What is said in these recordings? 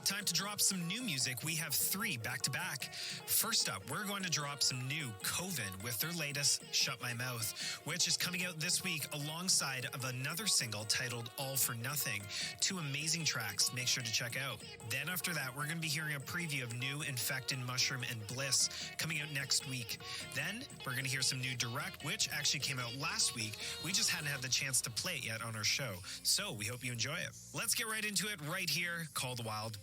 time to drop some new music. We have 3 back-to-back. First up, we're going to drop some new Coven with their latest Shut My Mouth, which is coming out this week alongside of another single titled All for Nothing. 2 amazing tracks. Make sure to check out. Then after that, we're going to be hearing a preview of new Infected Mushroom and Bliss coming out next week. Then we're going to hear some new Direct, which actually came out last week. We just hadn't had the chance to play it yet on our show. So we hope you enjoy it. Let's get right into it right here. Call the Wild.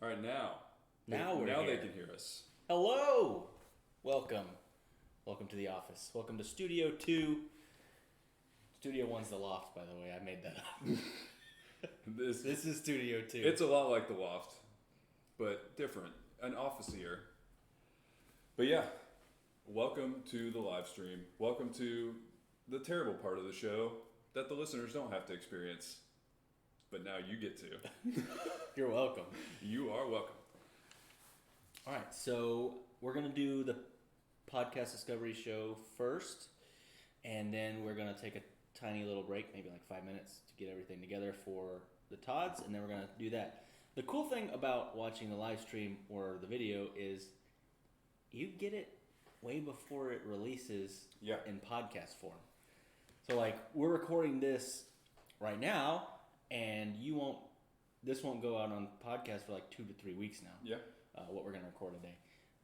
All right, now they can hear us. Hello! Welcome to the office. Welcome to Studio 2. Studio 1's the loft, by the way. I made that up. This is Studio 2. It's a lot like the loft, but different. An office-ier. But yeah, welcome to the live stream. Welcome to the terrible part of the show that the listeners don't have to experience. But now you get to. You're welcome. You are welcome. All right, so we're going to do the podcast discovery show first, and then we're going to take a tiny little break, maybe like 5 minutes, to get everything together for the Todds, and then we're going to do that. The cool thing about watching the live stream or the video is you get it way before it releases in podcast form. So like we're recording this right now, and this won't go out on podcast for like 2 to 3 weeks now. Yeah. What we're going to record today.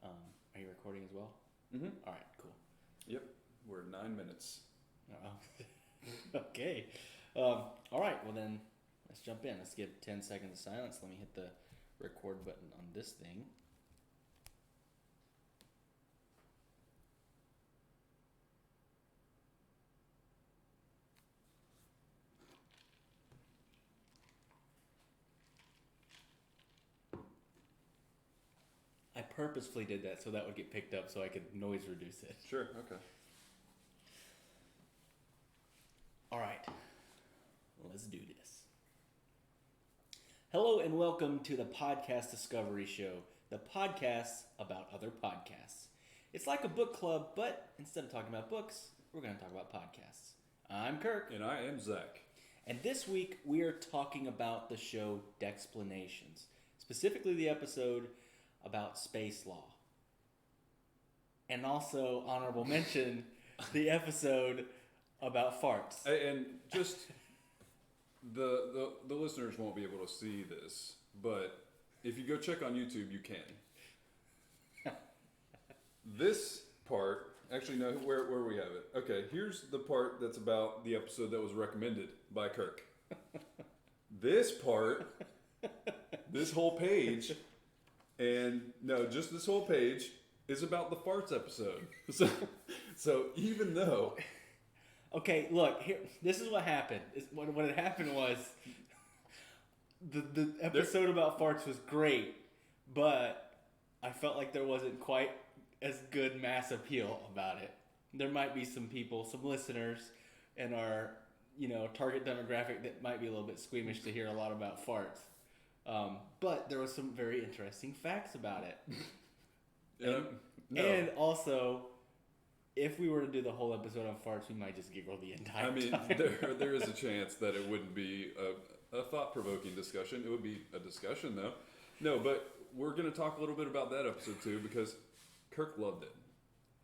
Are you recording as well? Mm-hmm. All right, cool. Yep. We're at 9 minutes. Okay. All right, well then, let's jump in. Let's give 10 seconds of silence. Let me hit the record button on this thing. I purposefully did that so that would get picked up so I could noise reduce it. Sure, okay. All right. Let's do this. Hello and welcome to the Podcast Discovery Show, the podcast about other podcasts. It's like a book club, but instead of talking about books, we're going to talk about podcasts. I'm Kirk. And I am Zach. And this week we are talking about the show Dexplanations, specifically the episode about space law. And also, honorable mention, the episode about farts. And just the listeners won't be able to see this, but if you go check on YouTube, you can. This part, actually no, where we have it. Okay, here's the part that's about the episode that was recommended by Kirk. This part, this whole page, and no, just this whole page is about the farts episode. So even though... Okay, look, here. This is what happened. What had happened was the episode about farts was great, but I felt like there wasn't quite as good mass appeal about it. There might be some people, some listeners in our, target demographic that might be a little bit squeamish to hear a lot about farts. But there was some very interesting facts about it. And also, if we were to do the whole episode on farts, we might just giggle the entire time. There is a chance that it wouldn't be a thought-provoking discussion. It would be a discussion, though. No, but we're going to talk a little bit about that episode, too, because Kirk loved it.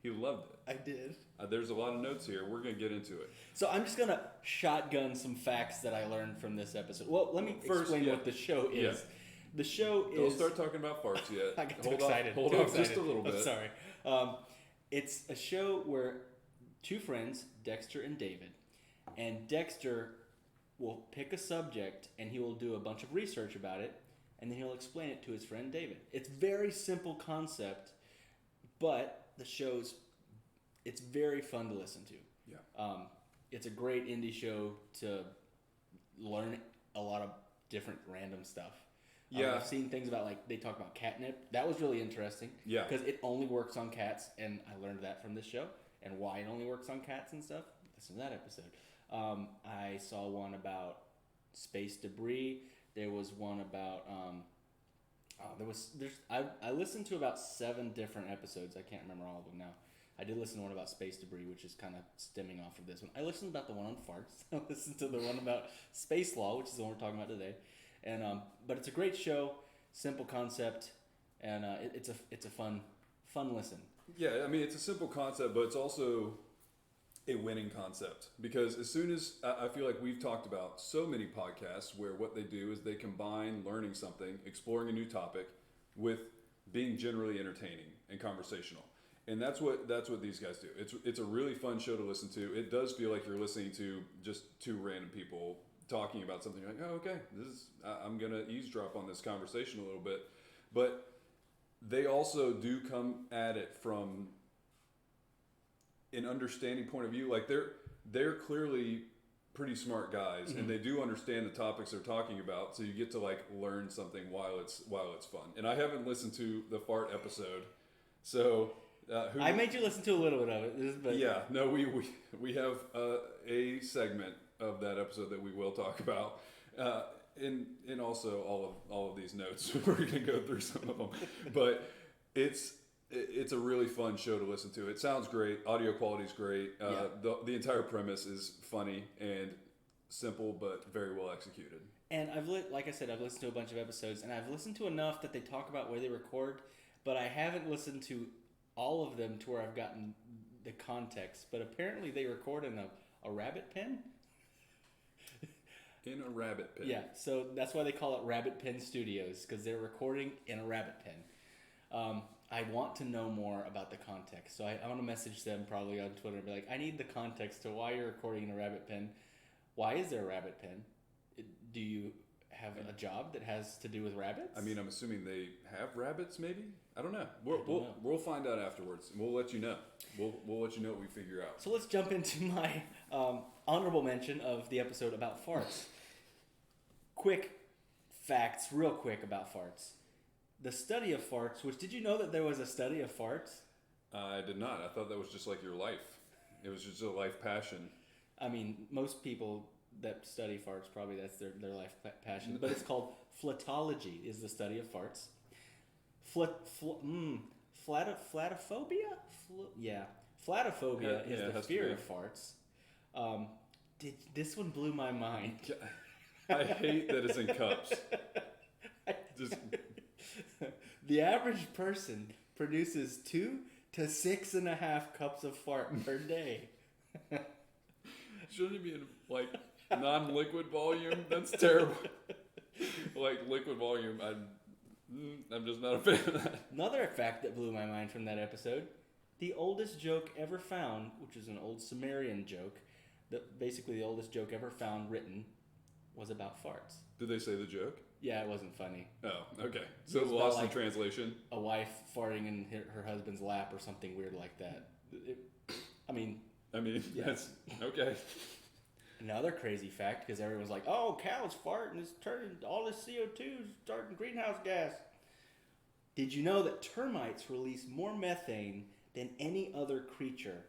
He loved it. I did. There's a lot of notes here. We're going to get into it. So I'm just going to shotgun some facts that I learned from this episode. Well, let me explain what the show is. Yeah. The show is... Don't start talking about farts yet. I got too excited. Hold off just a little bit. I'm sorry. It's a show where two friends, Dexter and David, and Dexter will pick a subject and he will do a bunch of research about it, and then he'll explain it to his friend David. It's very simple concept, but the show's it's very fun to listen to. Yeah. It's a great indie show to learn a lot of different random stuff. Yeah. I've seen things about, like, they talk about catnip. That was really interesting. Yeah. Because it only works on cats, and I learned that from this show. And why it only works on cats and stuff. Listen to that episode. I saw one about space debris. There was one about... I listened to about 7 different episodes. I can't remember all of them now. I did listen to one about space debris, which is kind of stemming off of this one. I listened about the one on farts. I listened to the one about space law, which is the one we're talking about today. And but it's a great show, simple concept, and it's a fun listen. Yeah, I mean, it's a simple concept, but it's also a winning concept, because as soon as I feel like we've talked about so many podcasts where what they do is they combine learning something, exploring a new topic, with being generally entertaining and conversational. And that's what these guys do. It's a really fun show to listen to. It does feel like you're listening to just two random people talking about something. You're like, oh, okay, I'm gonna eavesdrop on this conversation a little bit. But they also do come at it from an understanding point of view. Like they're clearly pretty smart guys, and they do understand the topics they're talking about. So you get to, like, learn something while it's fun. And I haven't listened to the fart episode, so I made you listen to a little bit of it. But yeah, no, we have a segment of that episode that we will talk about, and also all of these notes. We're gonna go through some of them, but it's a really fun show to listen to. It sounds great. Audio quality is great. The entire premise is funny and simple, but very well executed. And I've listened to a bunch of episodes, and I've listened to enough that they talk about where they record, but I haven't listened to all of them to where I've gotten the context. But apparently they record in a rabbit pen. In a rabbit pen. Yeah, so that's why they call it Rabbit Pen Studios, because they're recording in a rabbit pen. I want to know more about the context, so I want to message them probably on Twitter and be like, I need the context to why you're recording in a rabbit pen. Why is there a rabbit pen? Do you have a job that has to do with rabbits? I mean, I'm assuming they have rabbits, maybe? I don't know. We'll find out afterwards, and we'll let you know. We'll let you know what we figure out. So let's jump into my honorable mention of the episode about farts. Quick facts, real quick, about farts. The study of farts, which, did you know that there was a study of farts? I did not. I thought that was just like your life. It was just a life passion. I mean, most people that study farts, probably that's their life passion. But it's called flatology, is the study of farts. Flatophobia? Flatophobia is the fear of farts. This one blew my mind. I hate that it's in cups. Just... The average person produces 2 to 6.5 cups of fart per day. Shouldn't it be in like non-liquid volume? That's terrible. Like liquid volume, I'm just not a fan of that. Another fact that blew my mind from that episode: the oldest joke ever found, which is an old Sumerian joke, basically the oldest joke ever found written, was about farts. Did they say the joke? Yeah, it wasn't funny. Oh, okay. So it was lost in translation. A wife farting in her husband's lap or something weird like that. I mean, yeah. That's okay. Another crazy fact, because everyone's like, "Oh, cows fart and it's turning all this CO2, starting greenhouse gas." Did you know that termites release more methane than any other creature?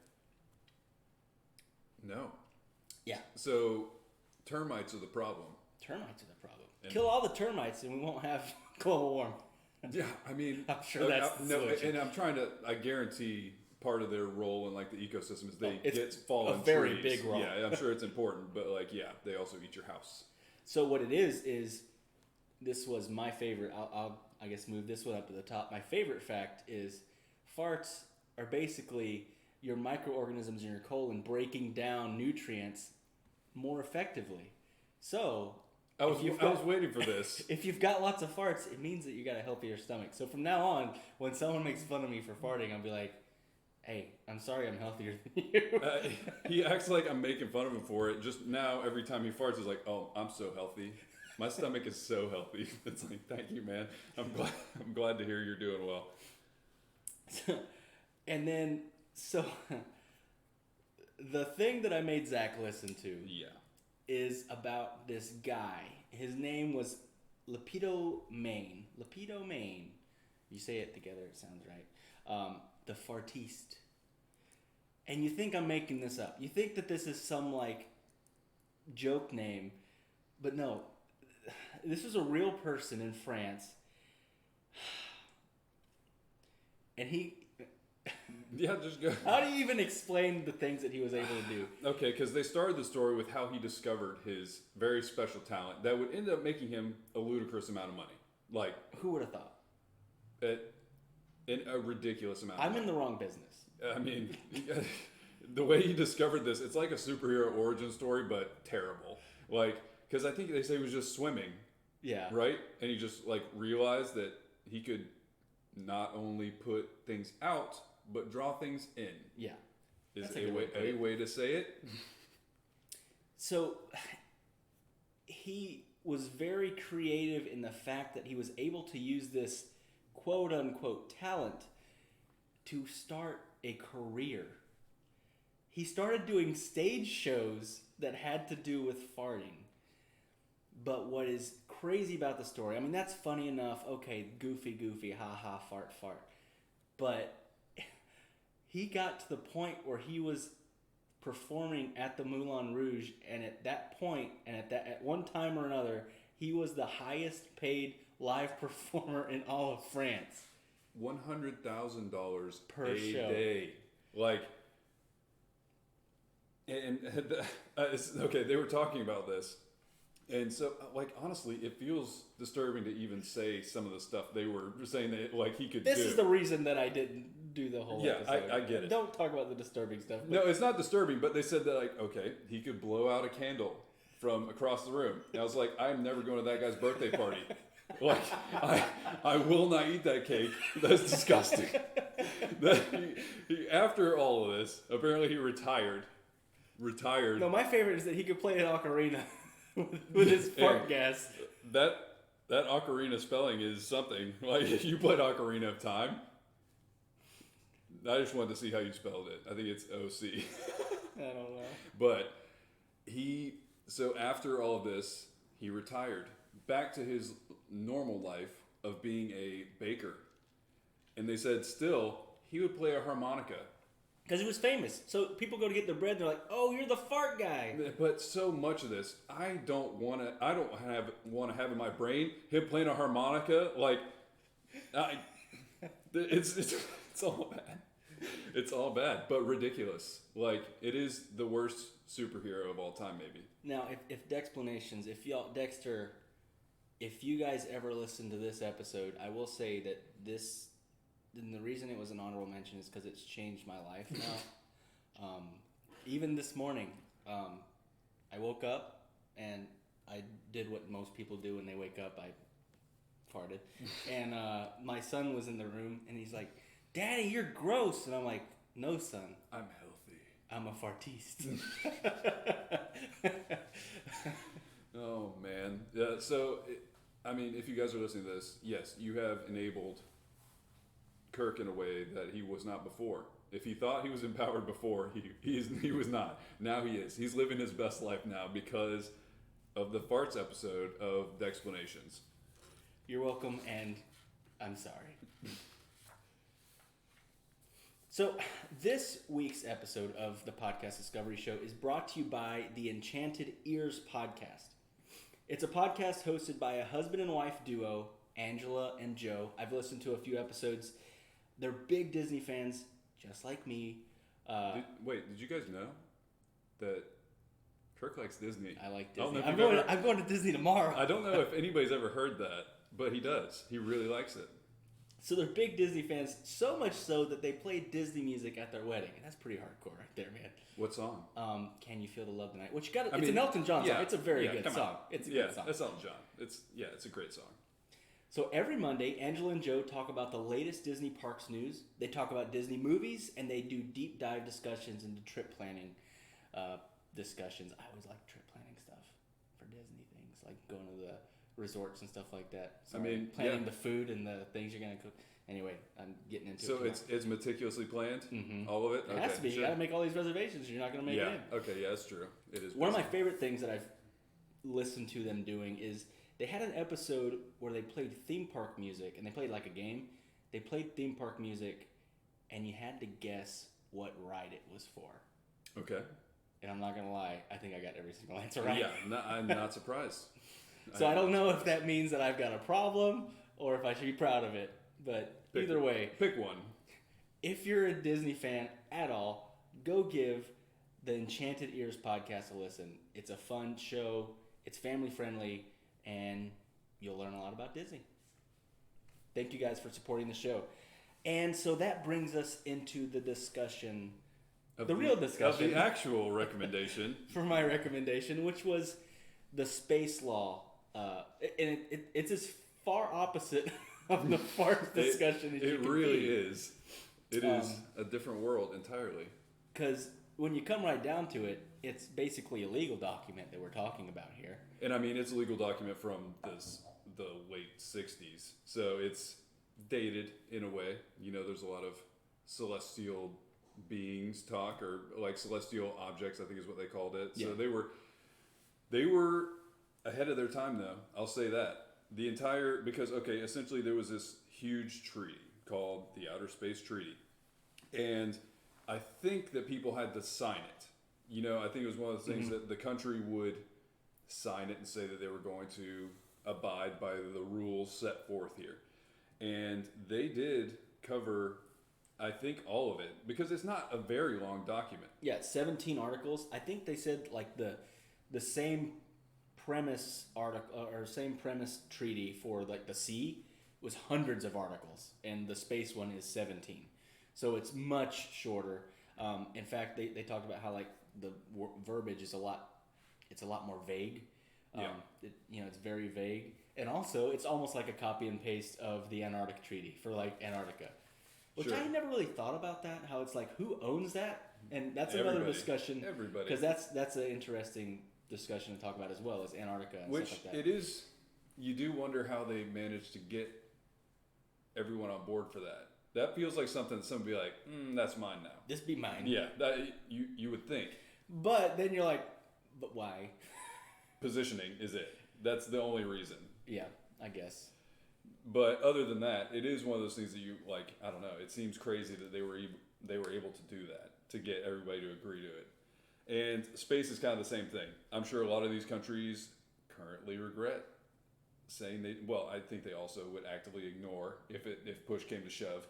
No. Yeah. So termites are the problem. Termites are the problem. Kill all the termites and we won't have global warming. Yeah, I mean, I'm sure that's the solution. And I guarantee part of their role in like the ecosystem is they get fallen trees. A very big role. Yeah, I'm sure it's important, but like, yeah, they also eat your house. So what it is this was my favorite. I'll I guess move this one up to the top. My favorite fact is farts are basically your microorganisms in your colon breaking down nutrients more effectively. So I was waiting for this. If you've got lots of farts, it means that you got a healthier stomach. So from now on, when someone makes fun of me for farting, I'll be like, "Hey, I'm sorry, I'm healthier than you." He acts like I'm making fun of him for it. Just now, every time he farts, he's like, "Oh, I'm so healthy. My stomach is so healthy." It's like, thank you, man. I'm glad to hear you're doing well. And then, the thing that I made Zach listen to, is about this guy. His name was Lepido Main. Lepido Main. You say it together, it sounds right. The Fartiste. And you think I'm making this up. You think that this is some like joke name, but no. This was a real person in France. And he... Yeah, just go. How do you even explain the things that he was able to do? Okay, because they started the story with how he discovered his very special talent that would end up making him a ludicrous amount of money. Like, who would have thought? In a ridiculous amount. I'm in the wrong business. I mean, the way he discovered this, it's like a superhero origin story, but terrible. Like, because I think they say he was just swimming. Yeah. Right? And he just like realized that he could not only put things out, but draw things in. Yeah. Is a way to say it. So he was very creative in the fact that he was able to use this quote unquote talent to start a career. He started doing stage shows that had to do with farting. But what is crazy about the story, I mean, that's funny enough. Okay, goofy, ha, fart. But he got to the point where he was performing at the Moulin Rouge, and at that point, and at one time or another, he was the highest paid live performer in all of France. $100,000 per a show. Day. Like, okay, they were talking about this. And so, like, honestly, it feels disturbing to even say some of the stuff they were saying that, like, he could do. This is the reason that I didn't do the whole episode. I get it. Don't talk about the disturbing stuff. No, it's not disturbing, but they said that, like, okay, he could blow out a candle from across the room. And I was like, I'm never going to that guy's birthday party. Like, I will not eat that cake. That's disgusting. After all of this, apparently he retired. No, my favorite is that he could play an ocarina with his fart gas. That ocarina spelling is something. Like, you played Ocarina of Time. I just wanted to see how you spelled it. I think it's O-C. I don't know. But so after all of this, he retired back to his normal life of being a baker. And they said still, he would play a harmonica. Because he was famous. So people go to get their bread, and they're like, "Oh, you're the fart guy." But so much of this, I don't want to have in my brain him playing a harmonica. Like, it's all bad. It's all bad, but ridiculous. Like, it is the worst superhero of all time, maybe. Now, if Dexplanations, Dexter, if you guys ever listen to this episode, I will say that this, and the reason it was an honorable mention is because it's changed my life now. Even this morning, I woke up and I did what most people do when they wake up. I farted. And my son was in the room and he's like, "Daddy, you're gross." And I'm like, "No, son. I'm healthy. I'm a fartiste." Oh, man. Yeah, so, if you guys are listening to this, yes, you have enabled Kirk in a way that he was not before. If he thought he was empowered before, he was not. Now he is. He's living his best life now because of the farts episode of The Explanations. You're welcome, and I'm sorry. So, this week's episode of the Podcast Discovery Show is brought to you by the Enchanted Ears podcast. It's a podcast hosted by a husband and wife duo, Angela and Joe. I've listened to a few episodes. They're big Disney fans, just like me. Did you guys know that Kirk likes Disney? I like Disney. I'm going to Disney tomorrow. I don't know if anybody's ever heard that, but he does. He really likes it. So they're big Disney fans, so much so that they played Disney music at their wedding. And that's pretty hardcore right there, man. What song? Can You Feel the Love Tonight? Which it's an Elton John song. It's a very good song. It's a good song. That's Elton John. It's a great song. So every Monday, Angela and Joe talk about the latest Disney parks news. They talk about Disney movies, and they do deep dive discussions into trip planning discussions. I always like trip planning stuff for Disney things, like going to the resorts and stuff like that. So planning the food and the things you're going to cook. Anyway, I'm getting into it. So it's meticulously planned? Mm-hmm. All of it? It has to be. Sure. You got to make all these reservations. You're not going to make it in. Okay, yeah, that's true. It is. One of my favorite things that I've listened to them doing is they had an episode where they played theme park music, and they played like a game. They played theme park music, and you had to guess what ride it was for. Okay. And I'm not going to lie, I think I got every single answer right. Yeah, I'm not surprised. So I don't know if that means that I've got a problem or if I should be proud of it. But either way. Pick one. If you're a Disney fan at all, go give the Enchanted Ears podcast a listen. It's a fun show. It's family friendly. And you'll learn a lot about Disney. Thank you guys for supporting the show. And so that brings us into the discussion, real discussion. Of the actual recommendation. For my recommendation, which was the space law. And it's as far opposite of the fart discussion as you can be. It really is. It is a different world entirely. Because when you come right down to it, it's basically a legal document that we're talking about here. And it's a legal document from the late 60s. So it's dated in a way. There's a lot of celestial beings talk, or like celestial objects, I think is what they called it. Yeah. So they were ahead of their time, though. I'll say that. Because essentially there was this huge treaty called the Outer Space Treaty. And I think that people had to sign it. I think it was one of the things that the country would sign it and say that they were going to abide by the rules set forth here. And they did cover, I think, all of it, because it's not a very long document. Yeah, it's 17 articles. I think they said like the same premise article or same premise treaty for like the sea was hundreds of articles, and the space one is 17. So it's much shorter. In fact, they talked about how like the verbiage is a lot more vague. It's very vague, and also it's almost like a copy and paste of the Antarctic Treaty for like Antarctica, which I never really thought about that. How it's like, who owns that? And that's another discussion. Everybody, because that's an interesting discussion to talk about as well as Antarctica and stuff like that. It is. You do wonder how they managed to get everyone on board for that. That feels like something someone would be like, that's mine now. This be mine. Yeah, that you would think. But then you're like, but why? Positioning is it. That's the only reason. Yeah, I guess. But other than that, it is one of those things that you like. I don't know. It seems crazy that they were able to do that. to get everybody to agree to it. And space is kind of the same thing. I'm sure a lot of these countries currently regret saying I think they also would actively ignore if push came to shove.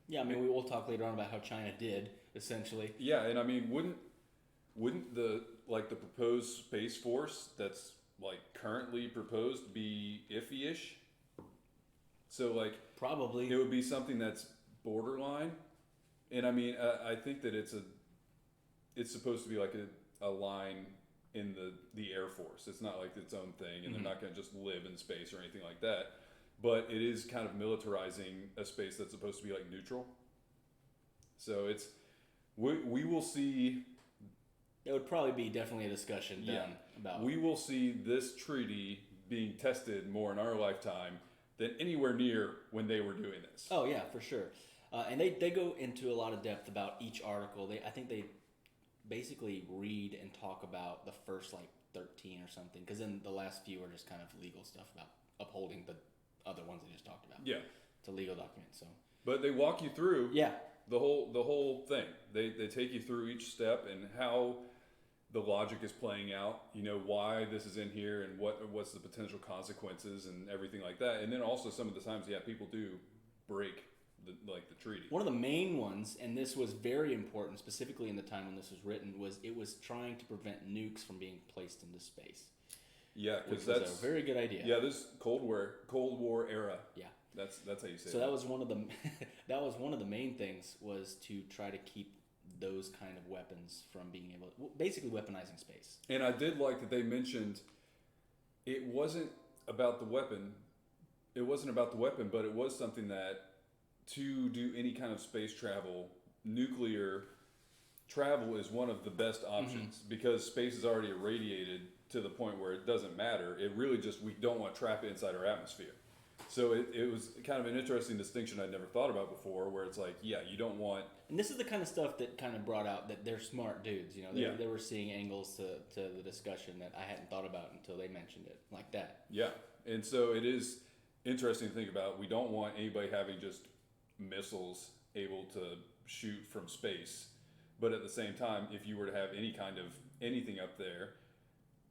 Yeah, I mean, we will talk later on about how China did, essentially. Yeah, and I mean, wouldn't the proposed space force that's like currently proposed be iffy-ish? So like probably it would be something that's borderline, and I mean, I think that it's supposed to be like a line in the Air Force. It's not like its own thing, and they're not going to just live in space or anything like that. But it is kind of militarizing a space that's supposed to be like neutral. So we will see. It would probably be definitely a discussion done about. We will see this treaty being tested more in our lifetime than anywhere near when they were doing this. Oh yeah, for sure. And they go into a lot of depth about each article. I think they basically read and talk about the first like 13 or something, because then the last few are just kind of legal stuff about upholding the other ones they just talked about. Yeah, it's a legal document. So, but they walk you through. Yeah. The whole thing. They take you through each step and how the logic is playing out. You know, why this is in here and what's the potential consequences and everything like that. And then also some of the times, people do break the treaty. One of the main ones, and this was very important, specifically in the time when this was written, was it was trying to prevent nukes from being placed into space. Yeah, because that's a very good idea. Yeah, this Cold War era. Yeah. That's how you say it. So that was one of the main things, was to try to keep those kind of weapons from being able to, basically weaponizing space. And I did like that they mentioned it wasn't about the weapon. It wasn't about the weapon, but it was something that to do any kind of space travel, nuclear travel is one of the best options because space is already irradiated to the point where it doesn't matter. It really just, we don't want to trap it inside our atmosphere. So it was kind of an interesting distinction I'd never thought about before, where it's like, you don't want... And this is the kind of stuff that kind of brought out that they're smart dudes, They were seeing angles to the discussion that I hadn't thought about until they mentioned it like that. Yeah, and so it is interesting to think about. We don't want anybody having just missiles able to shoot from space, but at the same time, if you were to have any kind of anything up there,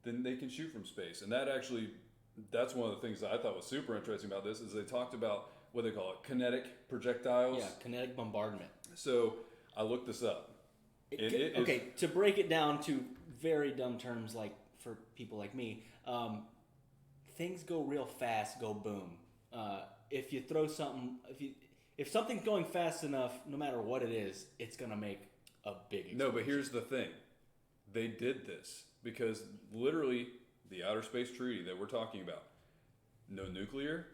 then they can shoot from space. And that's one of the things that I thought was super interesting about this, is they talked about what they call it, kinetic projectiles. Yeah, kinetic bombardment. So I looked this up. To break it down to very dumb terms, like for people like me, things go real fast, go boom. If you throw something, if something's going fast enough, no matter what it is, it's gonna make a big explosion. No, but here's the thing. They did this because literally the Outer Space Treaty that we're talking about, no nuclear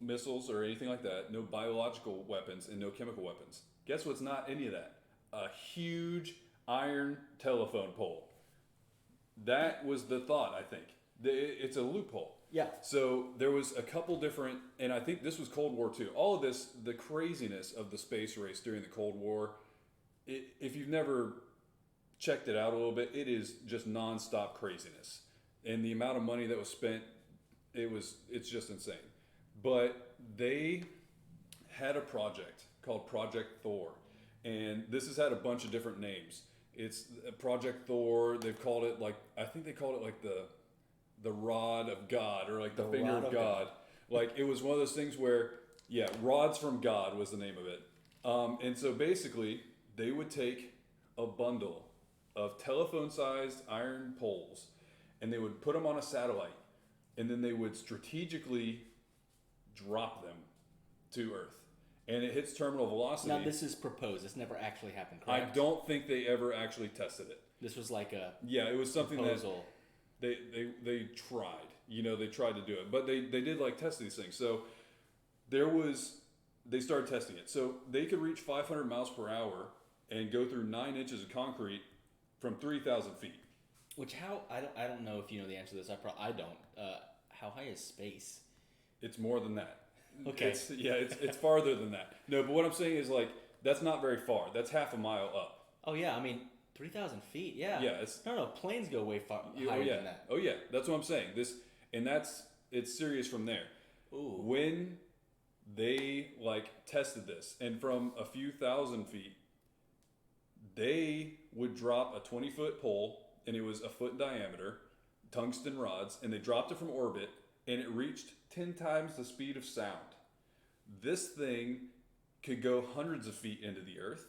missiles or anything like that, no biological weapons, and no chemical weapons. Guess what's not any of that? A huge iron telephone pole. That was the thought, I think. It's a loophole. Yeah. So there was a couple different, and I think this was Cold War II. All of this, the craziness of the space race during the Cold War, if you've never checked it out a little bit, it is just nonstop craziness. And the amount of money that was spent, it's just insane. But they had a project called Project Thor. And this has had a bunch of different names. It's Project Thor. They've called it I think they called it the rod of God, or the finger of God. Like, it was one of those things where, rods from God was the name of it. And so basically, they would take a bundle of telephone-sized iron poles, and they would put them on a satellite, and then they would strategically drop them to Earth. And it hits terminal velocity. Now, this is proposed. This never actually happened, correct? I don't think they ever actually tested it. This was like a it was something proposal. That they tried. They tried to do it. But they did test these things. So they started testing it. So they could reach 500 miles per hour and go through 9 inches of concrete from 3,000 feet. Which I don't know if you know the answer to this. I don't. How high is space? It's more than that. Okay. It's farther than that. No, but what I'm saying is that's not very far. That's half a mile up. Oh yeah, I mean 3,000 feet. Yeah. Yeah. No, planes go way higher than that. Oh yeah, that's what I'm saying. It's serious from there. Ooh. When they tested this, and from a few thousand feet, they would drop a 20-foot pole, and it was a foot in diameter, tungsten rods, and they dropped it from orbit, and it reached 10 times the speed of sound. This thing could go hundreds of feet into the earth.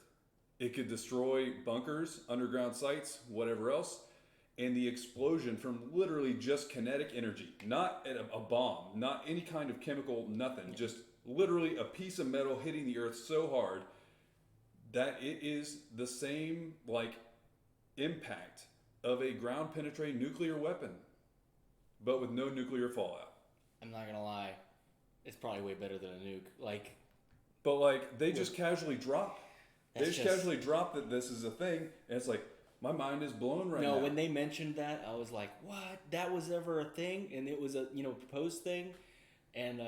It could destroy bunkers, underground sites, whatever else. And the explosion from literally just kinetic energy, not a bomb, not any kind of chemical, nothing, just literally a piece of metal hitting the earth so hard that it is the same like impact of a ground penetrating nuclear weapon, but with no nuclear fallout. I'm not gonna lie, it's probably way better than a nuke. But like they just casually drop. They just casually drop that this is a thing, and it's like my mind is blown right now. No, when they mentioned that, I was like, "What? That was ever a thing?" And it was a proposed thing. And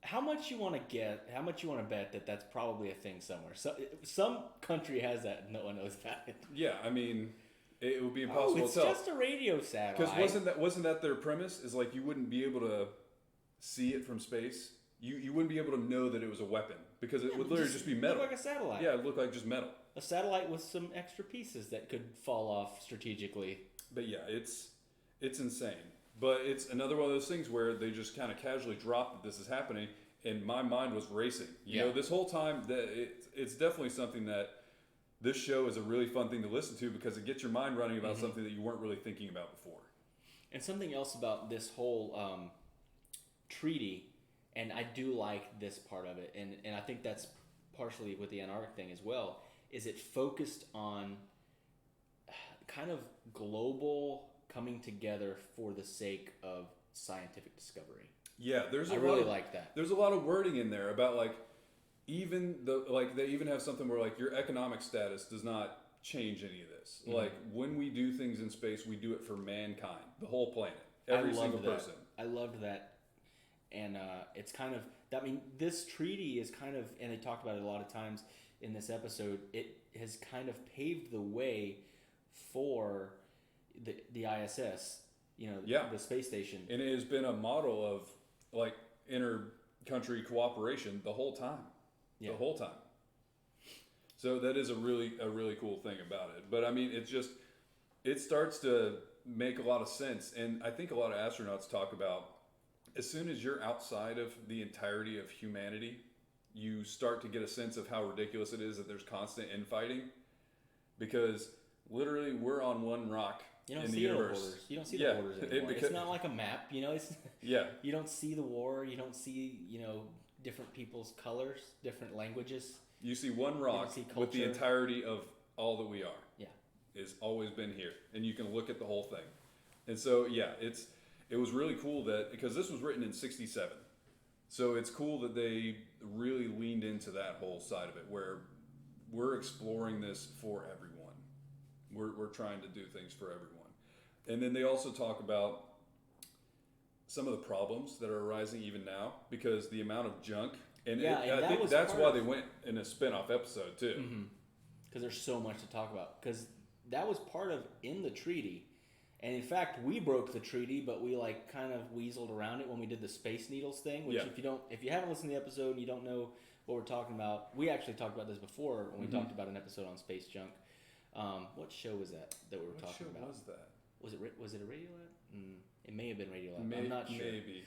how much you want to get? How much you want to bet that that's probably a thing somewhere? So some country has that. No one knows about it. Yeah, I mean, it would be impossible it's to tell. just a radio satellite. Because wasn't that their premise? Is like you wouldn't be able to see it from space. You wouldn't be able to know that it was a weapon because it would literally just be metal. Look like a satellite. Yeah, it looked like just metal. A satellite with some extra pieces that could fall off strategically. But yeah, it's insane. But it's another one of those things where they just kind of casually drop that this is happening, and my mind was racing. You know, this whole time that it's definitely something that this show is a really fun thing to listen to because it gets your mind running about something that you weren't really thinking about before. And something else about this whole treaty, and I do like this part of it, and I think that's partially with the Antarctic thing as well, is it focused on kind of global coming together for the sake of scientific discovery. Yeah, I really like that. There's a lot of wording in there about like even they even have something where like your economic status does not change any of this. Like when we do things in space, we do it for mankind, the whole planet, every single person. I loved that. And it's kind of, I mean, this treaty is kind of, and they talked about it a lot of times in this episode, it has kind of paved the way for the ISS, the space station. And it has been a model of like inter-country cooperation the whole time. Yeah. The whole time. So that is a really cool thing about it. But I mean, it starts to make a lot of sense. And I think a lot of astronauts talk about as soon as you're outside of the entirety of humanity, you start to get a sense of how ridiculous it is that there's constant infighting, because literally we're on one rock in the universe. Borders. You don't see the borders anymore. It's not like a map, It's you don't see the war. You don't see different people's colors, different languages. You see one rock with the entirety of all that we are. Yeah, it's always been here, and you can look at the whole thing. And so it was really cool because this was written in '67. So it's cool that they really leaned into that whole side of it, where we're exploring this for everyone. We're trying to do things for everyone. And then they also talk about some of the problems that are arising even now, because the amount of junk. And I think that's why they went in a spin-off episode too. Because there's so much to talk about. Because that was part of in the treaty. And in fact, we broke the treaty, but we kind of weaseled around it when we did the Space Needles thing. Which, if you haven't listened to the episode and you don't know what we're talking about, we actually talked about this before when we talked about an episode on space junk. What show was that we were talking about? What show was that? Was it a Radiolab? It may have been Radiolab. I'm not sure. Maybe.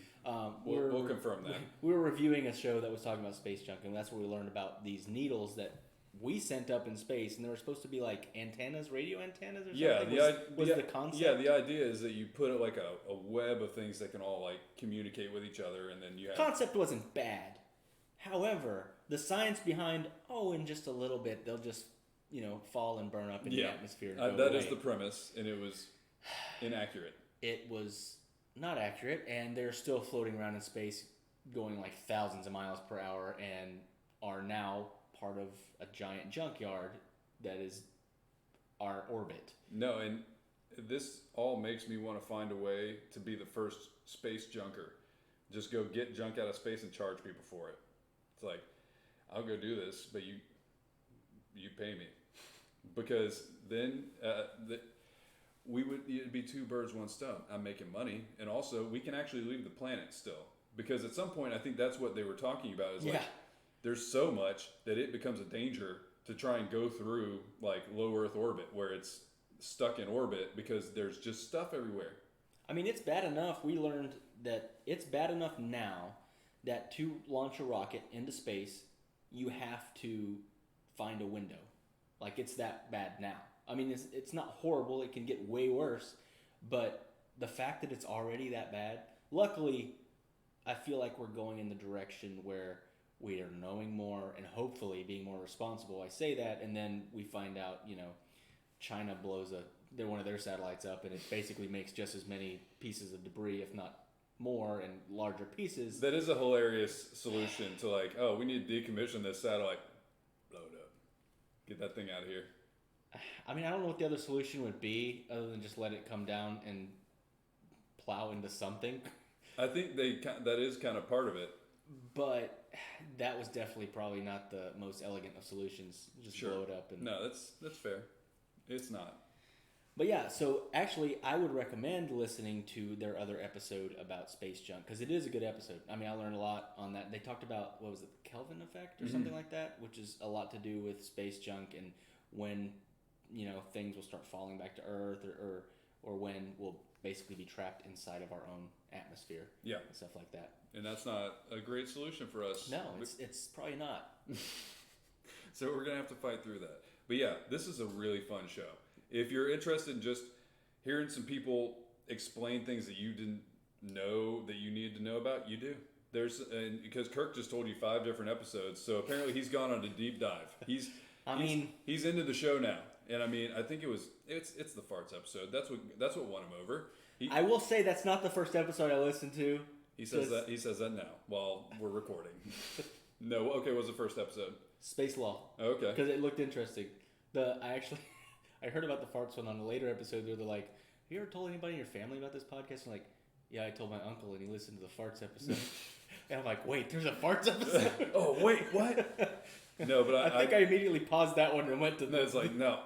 We'll confirm that. We were reviewing a show that was talking about space junk, and that's where we learned about these needles that we sent up in space, and they were supposed to be like antennas, radio antennas or something. Yeah, the concept. Yeah, the idea is that you put like a web of things that can all like communicate with each other, and then you have... Concept wasn't bad. However, the science behind, in just a little bit, they'll just, fall and burn up in the atmosphere. That is the premise, and it was inaccurate. It was not accurate, and they're still floating around in space going like thousands of miles per hour and are now part of a giant junkyard that is our orbit. No, and this all makes me want to find a way to be the first space junker. Just go get junk out of space and charge people for it. It's like, I'll go do this, but you pay me. Because then it'd be two birds, one stone. I'm making money, and also we can actually leave the planet still. Because at some point, I think that's what they were talking about. Is like, there's so much that it becomes a danger to try and go through like low Earth orbit where it's stuck in orbit because there's just stuff everywhere. I mean, it's bad enough. We learned that it's bad enough now that to launch a rocket into space, you have to find a window. Like, it's that bad now. I mean, it's not horrible. It can get way worse. But the fact that it's already that bad, luckily, I feel like we're going in the direction where we are knowing more and hopefully being more responsible. I say that, and then we find out, China blows one of their satellites up, and it basically makes just as many pieces of debris, if not more, and larger pieces. That is a hilarious solution to like, oh, we need to decommission this satellite. Blow it up. Get that thing out of here. I mean, I don't know what the other solution would be other than just let it come down and plow into something. I think that is kind of part of it. But that was definitely probably not the most elegant of solutions. Just blow it up. No, that's fair. It's not. But yeah, so actually, I would recommend listening to their other episode about space junk because it is a good episode. I mean, I learned a lot on that. They talked about, what was it, the Kelvin effect or something like that, which is a lot to do with space junk and when, things will start falling back to Earth or when we'll basically be trapped inside of our own atmosphere. Yeah. And stuff like that. And that's not a great solution for us. No, it's probably not. So we're going to have to fight through that. But yeah, this is a really fun show. If you're interested in just hearing some people explain things that you didn't know that you needed to know about, you do. Because Kirk just told you 5 different episodes, so apparently he's gone on a deep dive. He's into the show now, and I mean, I think it's the farts episode. That's what won him over. I will say that's not the first episode I listened to. He says that now while we're recording. No, okay, what was the first episode? Space Law. Okay. Because it looked interesting. I heard about the farts one on a later episode where they're like, have you ever told anybody in your family about this podcast? I'm like, yeah, I told my uncle and he listened to the farts episode. And I'm like, wait, there's a farts episode? Oh, wait, what? No, but I think I immediately paused that one and went to no, it's like, no.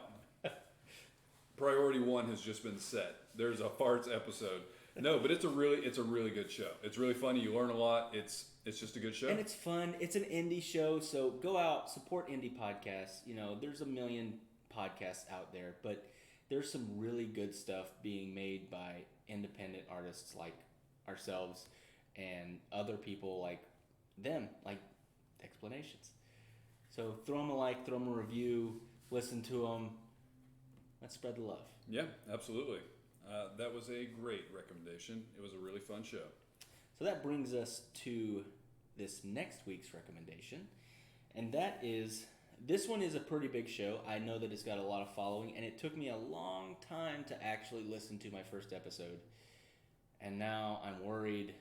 Priority 1 has just been set. There's a farts episode. No, but it's a really good show. It's really funny. You learn a lot. It's just a good show. And it's fun. It's an indie show, so go out, support indie podcasts. There's a million podcasts out there, but there's some really good stuff being made by independent artists like ourselves and other people like them, like Explanations. So throw them a like, throw them a review, listen to them. Let's spread the love. Yeah, absolutely. That was a great recommendation. It was a really fun show. So that brings us to this next week's recommendation, and that is, this one is a pretty big show. I know that it's got a lot of following, and it took me a long time to actually listen to my first episode, and now I'm worried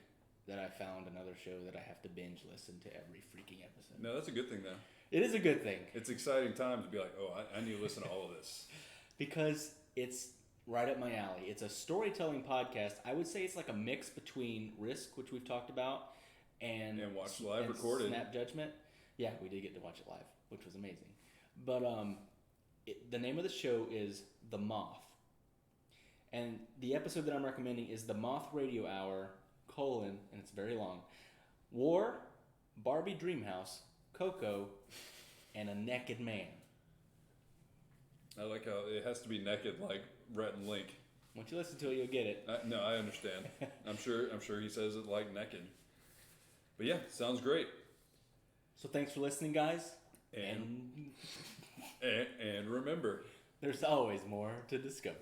that I found another show that I have to binge listen to every freaking episode. No, that's a good thing, though. It is a good thing. It's exciting time to be like, oh, I need to listen to all of this. Because it's right up my alley. It's a storytelling podcast. I would say it's like a mix between Risk, which we've talked about, and Watch Live recorded. Snap Judgment. Yeah, we did get to watch it live, which was amazing. But the name of the show is The Moth. And the episode that I'm recommending is The Moth Radio Hour, and it's very long, War, Barbie Dreamhouse, Coco, and a Naked Man. I like how it has to be naked like Rhett and Link. Once you listen to it, you'll get it. No, I understand. I'm sure he says it like naked. But yeah, sounds great. So thanks for listening, guys. And remember, there's always more to discover.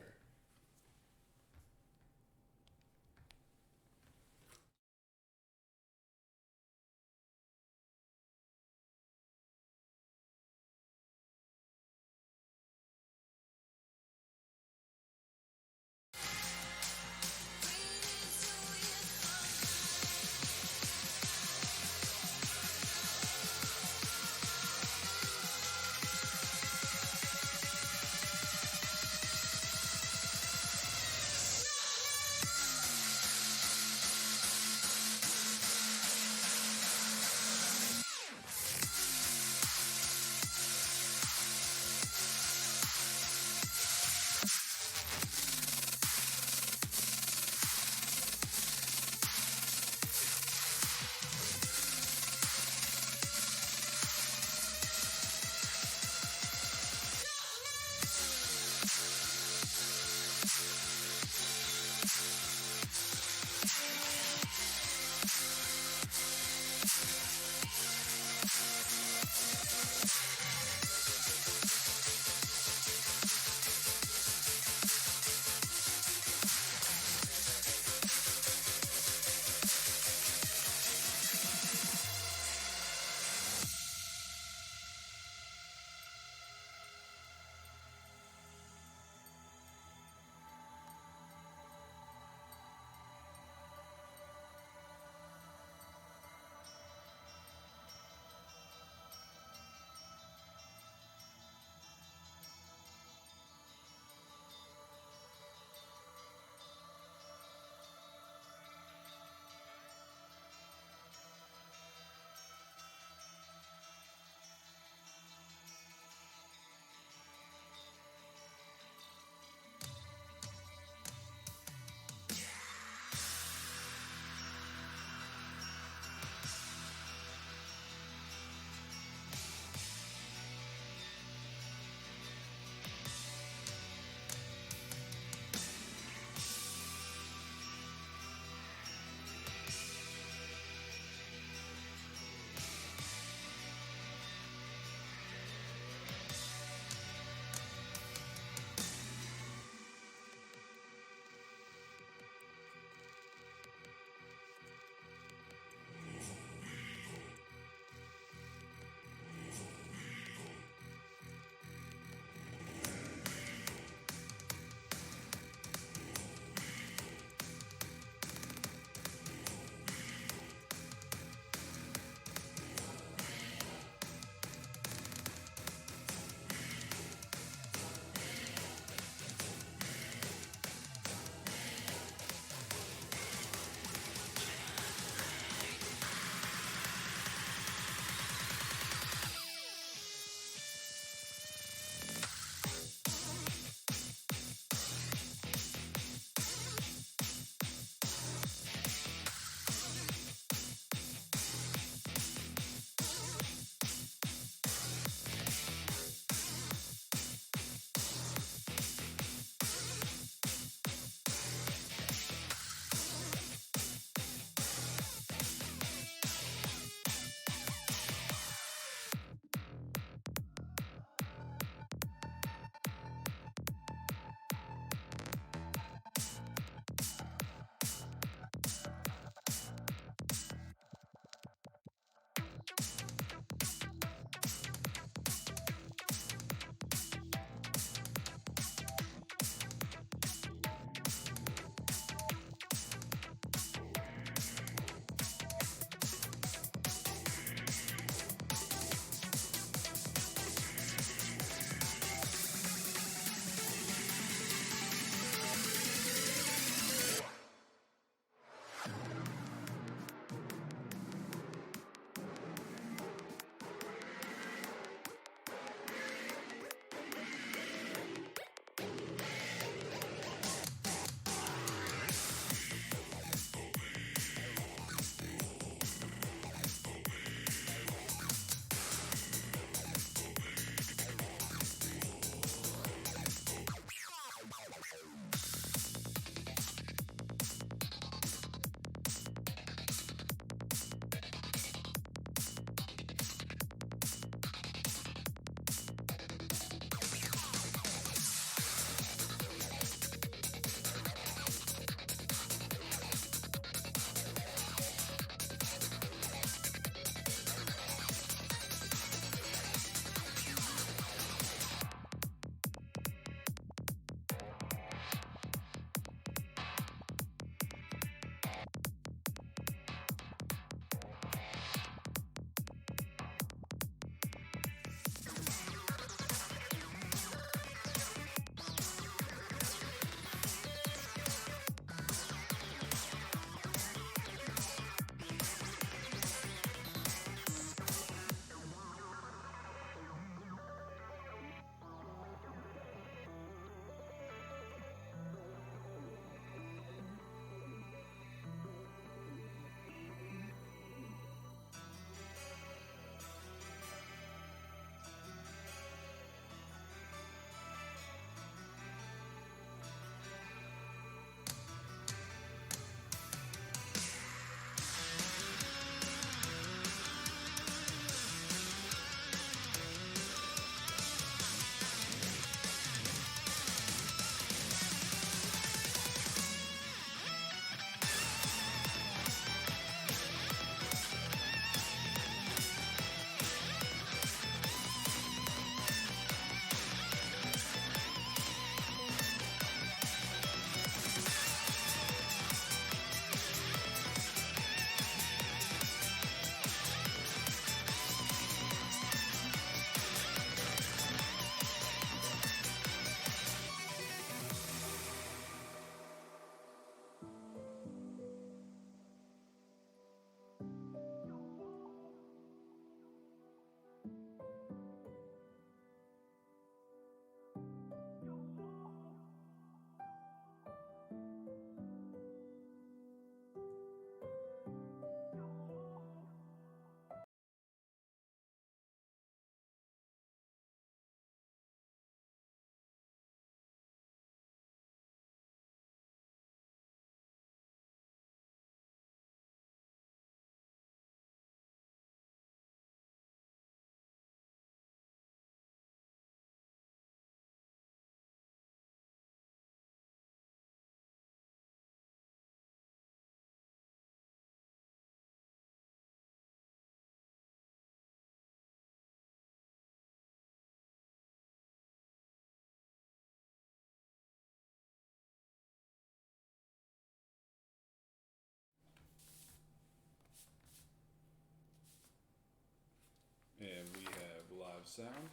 sound.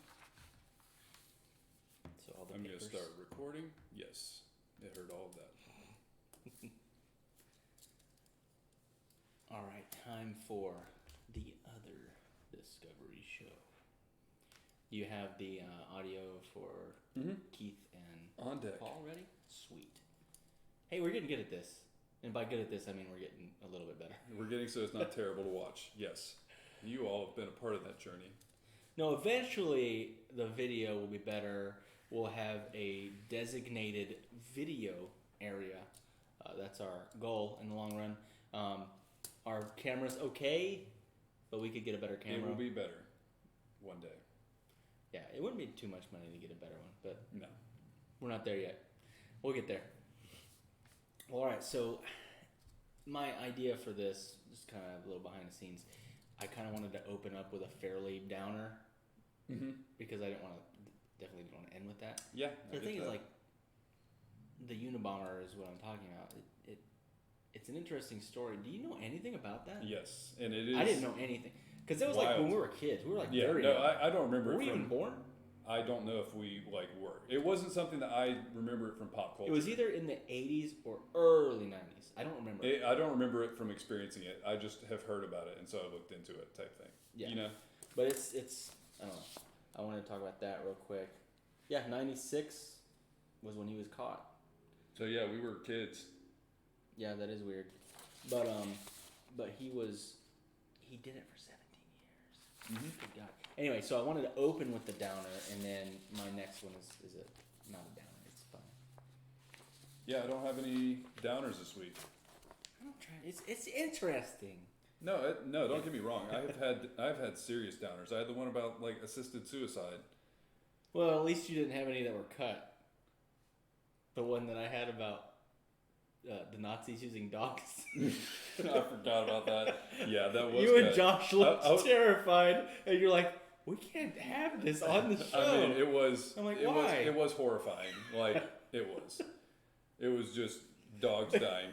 So all the I'm going to papers. start recording. Yes, it heard all of that. All right, time for the other Discovery show. Do you have the audio for Keith and On deck. Paul ready? Sweet. Hey, we're getting good at this. And by good at this, I mean we're getting a little bit better. We're getting so it's not terrible to watch. Yes. You all have been a part of that journey. No, eventually the video will be better. We'll have a designated video area. That's our goal in the long run. Our camera's okay, but we could get a better camera. It will be better one day. Yeah, it wouldn't be too much money to get a better one, but No. we're not there yet. We'll get there. Well, all right, so my idea for this, just kind of a little behind the scenes, I kind of wanted to open up with a fairly downer because I definitely didn't want to end with that. Yeah. The thing is, like, the Unabomber is what I'm talking about. It's an interesting story. Do you know anything about that? Yes, and it is. I didn't know anything. Because it was like when we were kids. We were like very young. I don't remember. Were we even born? I don't know if we were. It wasn't something that I remember it from pop culture. It was either in the 80s or early 90s. I don't remember. I don't remember it from experiencing it. I just have heard about it, and so I looked into it type thing. Yeah. You know? But it's I don't know. I want to talk about that real quick. Yeah, 96 was when he was caught. So yeah, we were kids. Yeah, that is weird. But he did it for 17 years. Good God. Anyway, so I wanted to open with the downer, and then my next one is not a downer. It's fun. Yeah, I don't have any downers this week. I'm trying. It's interesting. No, don't get me wrong. I've had serious downers. I had the one about like assisted suicide. Well, at least you didn't have any that were cut. The one that I had about the Nazis using dogs. I forgot about that. Yeah, that was. You cut. and Josh looked terrified, and you're like, "We can't have this on the show." I mean, it was. I'm like, it why? Was, it was horrifying. Like it was. It was just dogs dying.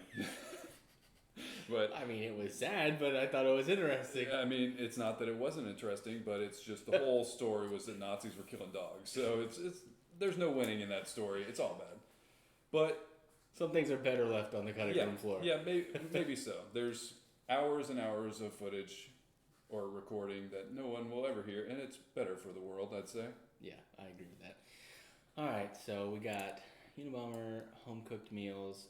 But I mean, it was sad, but I thought it was interesting. I mean, it's not that it wasn't interesting, but it's just the whole story was that Nazis were killing dogs. So it's there's no winning in that story. It's all bad. But some things are better left on the cutting room floor. Yeah, maybe so. There's hours and hours of footage or recording that no one will ever hear, and it's better for the world, I'd say. Yeah, I agree with that. All right, so we got Unabomber, home cooked meals,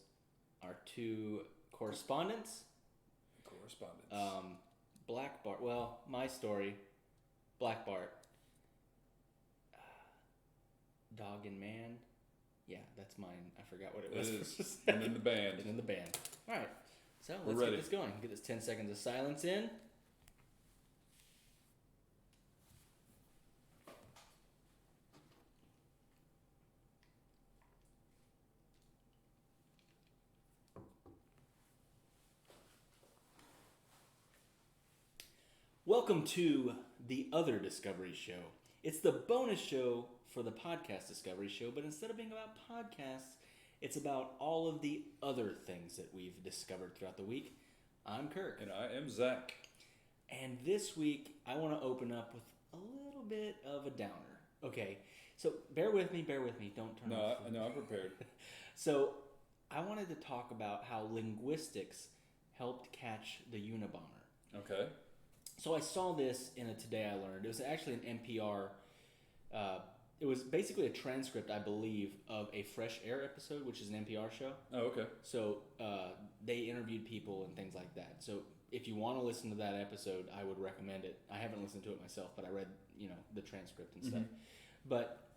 our two correspondents. Black Bart. Well, my story, Black Bart. Dog and Man. Yeah, that's mine. I forgot what it was. It is. And then the band. And then the band. All right. So We're let's ready. get this going. Get this 10 seconds of silence in. Welcome to the other Discovery Show. It's the bonus show for the podcast Discovery Show, but instead of being about podcasts, it's about all of the other things that we've discovered throughout the week. I'm Kirk. And I am Zach. And this week, I want to open up with a little bit of a downer. Okay, so bear with me. Don't turn off. No, I'm prepared. So I wanted to talk about how linguistics helped catch the Unabomber. Okay. So I saw this in a Today I Learned. It was actually an NPR. It was basically a transcript, I believe, of a Fresh Air episode, which is an NPR show. Oh, okay. So they interviewed people and things like that. So if you want to listen to that episode, I would recommend it. I haven't listened to it myself, but I read, the transcript and stuff. But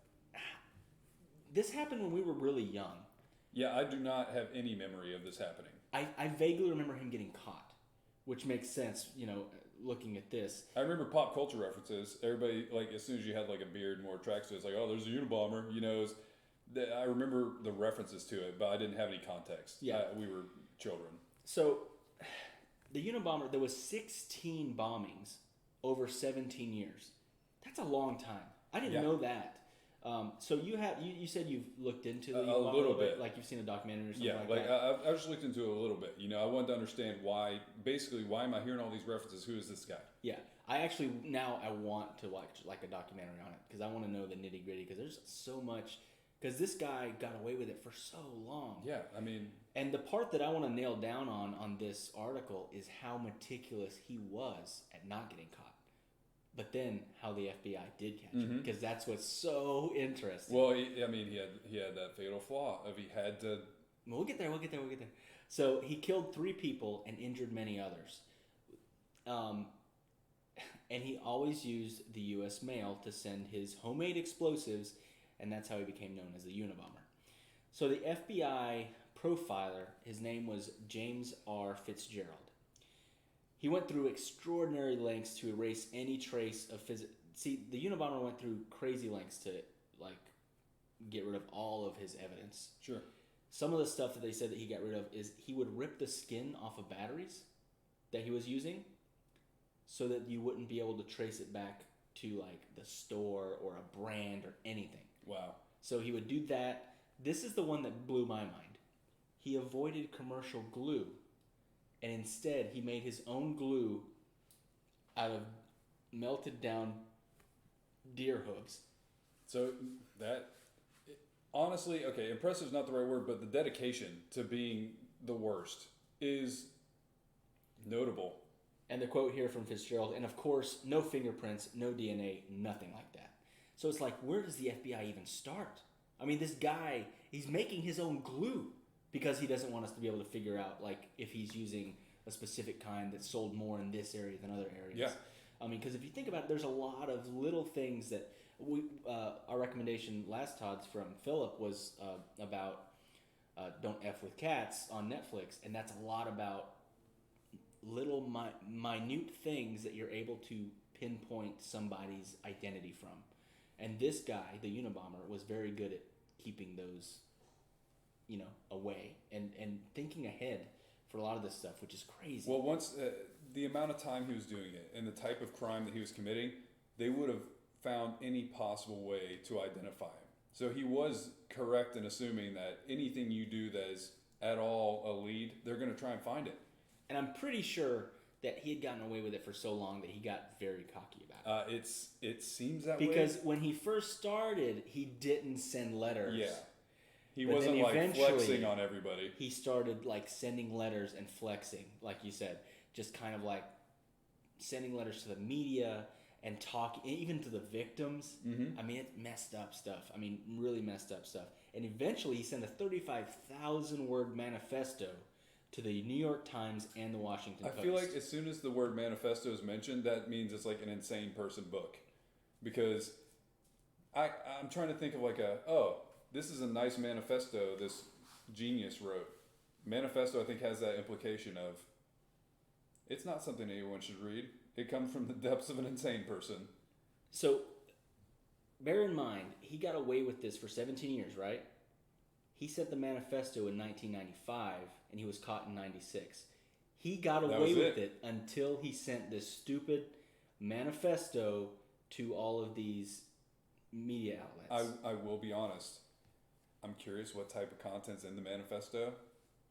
this happened when we were really young. Yeah, I do not have any memory of this happening. I vaguely remember him getting caught, which makes sense, looking at this. I remember pop culture references. Everybody, like, as soon as you had, like, a beard more attractive, it's like, oh, there's a Unabomber, I remember the references to it, but I didn't have any context. Yeah. We were children. So, the Unabomber, there was 16 bombings over 17 years. That's a long time. I didn't know that. So you said you've looked into the a little bit, like you've seen a documentary or something Yeah, like that. I just looked into it a little bit. You know, I wanted to understand why am I hearing all these references? Who is this guy? Yeah, I actually now I want to watch like a documentary on it because I want to know the nitty gritty because there's so much. Because this guy got away with it for so long. Yeah, I mean, and the part that I want to nail down on this article is how meticulous he was at not getting caught. But then how the FBI did catch him, because that's what's so interesting. Well, he had that fatal flaw of he had to. We'll get there. So he killed 3 people and injured many others. And he always used the U.S. mail to send his homemade explosives, and that's how he became known as the Unabomber. So the FBI profiler, his name was James R. Fitzgerald. He went through extraordinary lengths to erase any trace of See, the Unabomber went through crazy lengths to like get rid of all of his evidence. Sure. Some of the stuff that they said that he got rid of is he would rip the skin off of batteries that he was using so that you wouldn't be able to trace it back to like the store or a brand or anything. Wow. So he would do that. This is the one that blew my mind. He avoided commercial glue. And instead, he made his own glue out of melted down deer hooves. So that, honestly, okay, impressive is not the right word, but the dedication to being the worst is notable. And the quote here from Fitzgerald, and of course, no fingerprints, no DNA, nothing like that. So it's like, where does the FBI even start? I mean, this guy, he's making his own glue. Because he doesn't want us to be able to figure out like if he's using a specific kind that's sold more in this area than other areas. Yeah. I mean, because if you think about it, there's a lot of little things that our recommendation last Todd's from Philip was about Don't F with Cats on Netflix, and that's a lot about little minute things that you're able to pinpoint somebody's identity from. And this guy, the Unabomber, was very good at keeping those away and thinking ahead for a lot of this stuff, which is crazy. Well, once the amount of time he was doing it and the type of crime that he was committing, they would have found any possible way to identify him. So he was correct in assuming that anything you do that is at all a lead, they're going to try and find it. And I'm pretty sure that he had gotten away with it for so long that he got very cocky about it. It seems that way. Because when he first started, he didn't send letters. Yeah. He wasn't like flexing on everybody. He started like sending letters and flexing, like you said, just kind of like sending letters to the media and talking even to the victims. I mean, it's messed up stuff. I mean, really messed up stuff. And eventually he sent a 35,000 word manifesto to the New York Times and the Washington Post. I feel like as soon as the word manifesto is mentioned, that means it's like an insane person book. Because I'm trying to think of like this is a nice manifesto this genius wrote. Manifesto, I think, has that implication of it's not something anyone should read. It comes from the depths of an insane person. So, bear in mind, he got away with this for 17 years, right? He sent the manifesto in 1995, and he was caught in 96. He got away with it until he sent this stupid manifesto to all of these media outlets. I will be honest. I'm curious what type of content's in the manifesto.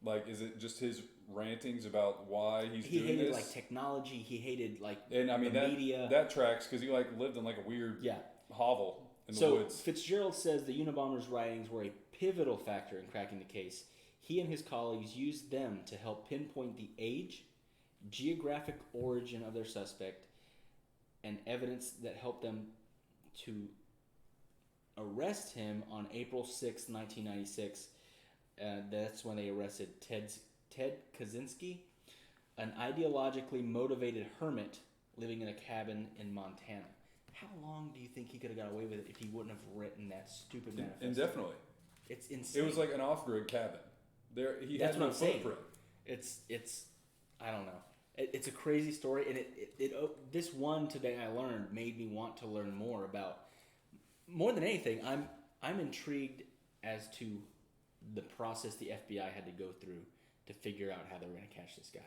Like, is it just his rantings about why he's doing this? He hated like technology. He hated like and I mean the media. That tracks because he like lived in like a weird hovel in the woods. So Fitzgerald says the Unabomber's writings were a pivotal factor in cracking the case. He and his colleagues used them to help pinpoint the age, geographic origin of their suspect, and evidence that helped them to arrest him on April 6, 1996. That's when they arrested Ted Kaczynski, an ideologically motivated hermit living in a cabin in Montana. How long do you think he could have got away with it if he wouldn't have written that stupid manifesto? Indefinitely. It's insane. It was like an off-grid cabin. He That's had what no I'm saying. footprint. It's I don't know. It's a crazy story, and this one today I learned made me want to learn more about. More than anything, I'm intrigued as to the process the FBI had to go through to figure out how they were going to catch this guy.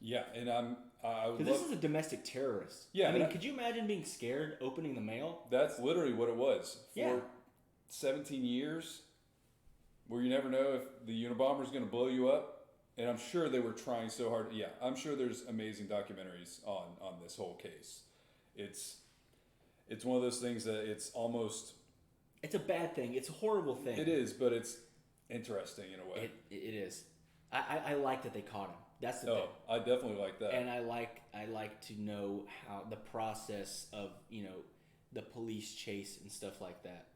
Yeah, and because this is a domestic terrorist. Yeah, I mean, could you imagine being scared opening the mail? That's literally what it was. 17 years where you never know if the Unabomber is going to blow you up. And I'm sure they were trying so hard. Yeah, I'm sure there's amazing documentaries on this whole case. It's one of those things that it's almost... It's a bad thing. It's a horrible thing. It is, but it's interesting in a way. It is. I like that they caught him. That's the thing. I definitely like that. And I like to know how the process of, the police chase and stuff like that.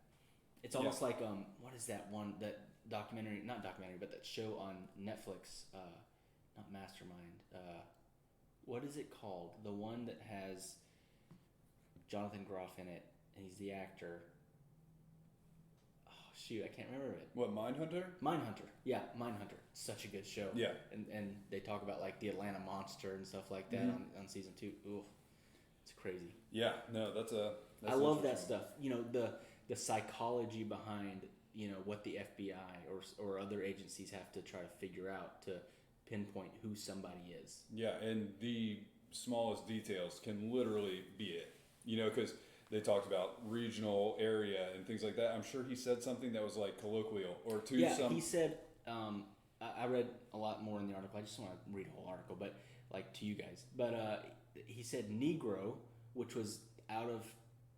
It's almost like what is that one, that documentary, not documentary, but that show on Netflix, not Mastermind. What is it called? The one that has Jonathan Groff in it, and he's the actor. Oh shoot, I can't remember it. What, Mindhunter? Mindhunter. Yeah, Mindhunter. Such a good show. Yeah. And they talk about like the Atlanta Monster and stuff like that on season 2. Ooh, it's crazy. Yeah, no, that's I love that stuff. The psychology behind, what the FBI or other agencies have to try to figure out to pinpoint who somebody is. Yeah, and the smallest details can literally be it. Because they talked about regional area and things like that. I'm sure he said something that was like colloquial or to some... he said, I read a lot more in the article. I just want to read a whole article, but like to you guys. But he said Negro, which was out of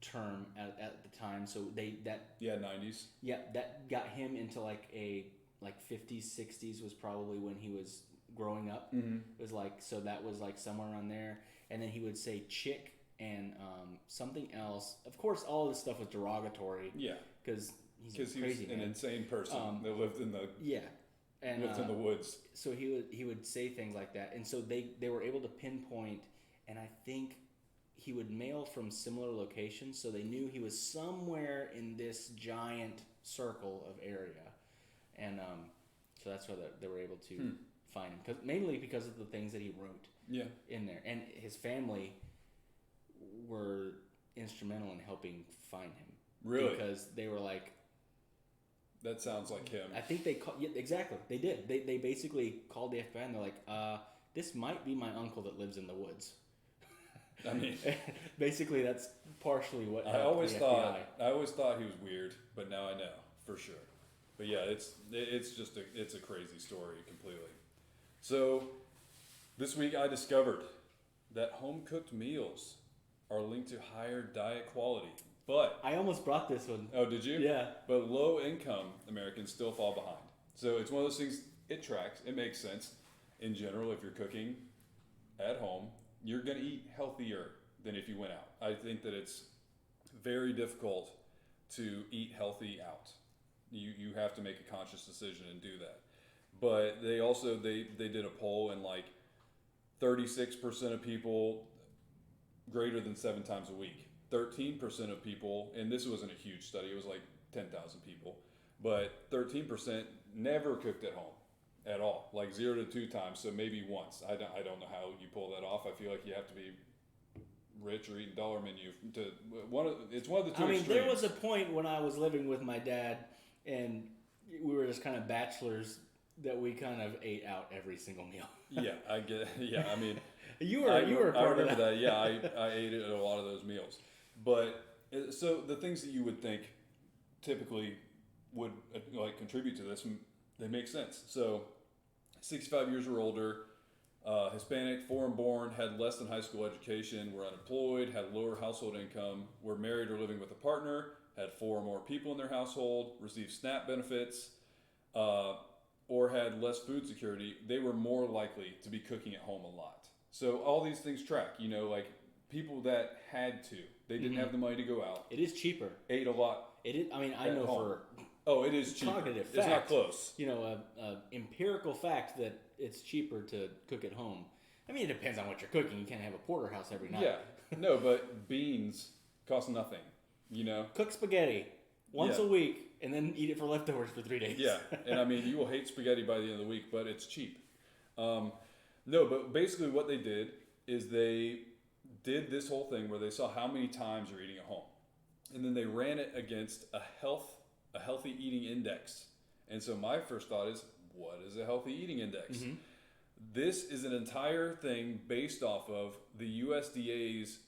term at the time. So 90s. Yeah, that got him into like 50s, 60s was probably when he was growing up. Mm-hmm. It was like, so that was like somewhere around there. And then he would say chick and something else. Of course, all of this stuff was derogatory. Yeah, because he's he crazy, was an insane person that lived in the and lived in the woods. So he would say things like that, and so they were able to pinpoint. And I think he would mail from similar locations, so they knew he was somewhere in this giant circle of area, and so that's why they were able to find him, mainly because of the things that he wrote in there, and his family were instrumental in helping find him. Really? Because they were like... That sounds like him. I think they called... Yeah, exactly. They did. They basically called the FBI and they're like, this might be my uncle that lives in the woods. I mean... Basically, that's partially what I always thought he was weird, but now I know for sure. But yeah, it's a crazy story completely. So this week I discovered that home-cooked meals are linked to higher diet quality. But I almost brought this one. Oh, did you? Yeah. But low-income Americans still fall behind. So it's one of those things, it tracks, it makes sense. In general, if you're cooking at home, you're going to eat healthier than if you went out. I think that it's very difficult to eat healthy out. You have to make a conscious decision and do that. But they also, they did a poll and like 36% of people greater than 7 times a week. 13% of people, and this wasn't a huge study, it was like 10,000 people, but 13% never cooked at home at all, like 0 to 2 times, so maybe once. I don't know how you pull that off. I feel like you have to be rich or eating dollar menu it's one of the two extremes. There was a point when I was living with my dad and we were just kind of bachelors that we kind of ate out every single meal. Yeah, I get it. Yeah, I mean, you were a part I remember of that. Yeah, I ate it at a lot of those meals. But so the things that you would think typically would like contribute to this, they make sense. So 65 years or older, Hispanic, foreign-born, had less than high school education, were unemployed, had lower household income, were married or living with a partner, had 4 or more people in their household, received SNAP benefits, or had less food security, they were more likely to be cooking at home a lot. So all these things track, like people that had to, they didn't have the money to go out. It is cheaper. Ate a lot. It is. I mean, I know home. It is cheaper. Cognitive fact. It's not close. Empirical fact that it's cheaper to cook at home. I mean, it depends on what you're cooking. You can't have a porterhouse every night. Yeah. No, but beans cost nothing. Cook spaghetti once a week and then eat it for leftovers for 3 days. Yeah, and I mean, you will hate spaghetti by the end of the week, but it's cheap. No, but basically what they did is they did this whole thing where they saw how many times you're eating at home. And then they ran it against a healthy eating index. And so my first thought is, what is a healthy eating index? Mm-hmm. This is an entire thing based off of the USDA's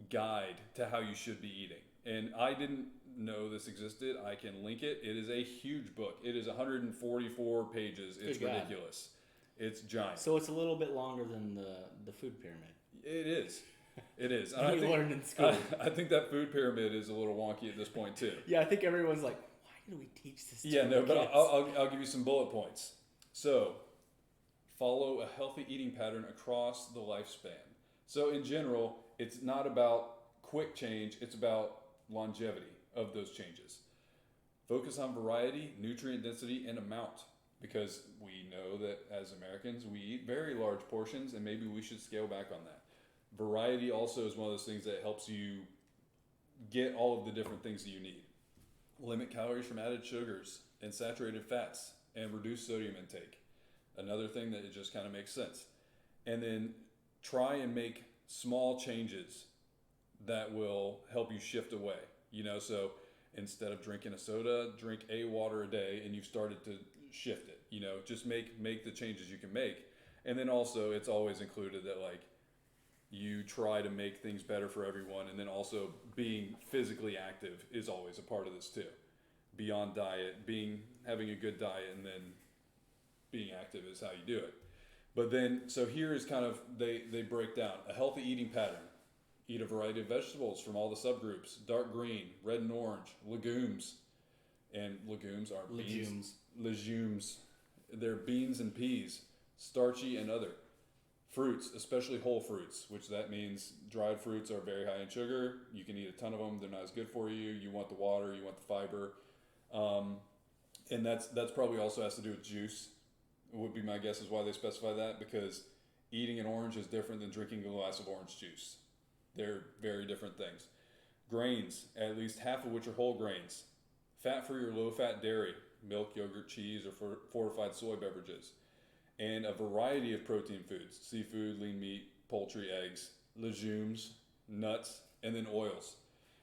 guide to how you should be eating. And I didn't know this existed, I can link it. It is a huge book. It is 144 pages. It's Good God. ridiculous. It's giant. So it's a little bit longer than the food pyramid. It is. It is. We learned in school. I think that food pyramid is a little wonky at this point too. Yeah, I think everyone's like, why do we teach this? Yeah, to no, but kids? I'll give you some bullet points. So, follow a healthy eating pattern across the lifespan. So, in general, it's not about quick change, it's about longevity of those changes. Focus on variety, nutrient density, and amount, because we know that as Americans, we eat very large portions, and maybe we should scale back on that. Variety also is one of those things that helps you get all of the different things that you need. Limit calories from added sugars and saturated fats, and reduce sodium intake. Another thing that it just kind of makes sense. And then try and make small changes that will help you shift away. So instead of drinking a soda, drink a water a day, and you've started to shift it. Just make the changes you can make. And then also, it's always included that you try to make things better for everyone, and then also being physically active is always a part of this too. Beyond diet, having a good diet, and then being active is how you do it. But then, so here is kind of, they break down a healthy eating pattern. Eat a variety of vegetables from all the subgroups: dark green, red and orange, legumes, and legumes are beans. Legumes. They're beans and peas, starchy and other. Fruits, especially whole fruits, which that means dried fruits are very high in sugar. You can eat a ton of them. They're not as good for you. You want the water, you want the fiber. And that's probably also has to do with juice, would be my guess is why they specify that, because eating an orange is different than drinking a glass of orange juice. They're very different things. Grains, at least half of which are whole grains. Fat-free or low-fat dairy, milk, yogurt, cheese, or fortified soy beverages. And a variety of protein foods: seafood, lean meat, poultry, eggs, legumes, nuts, and then oils.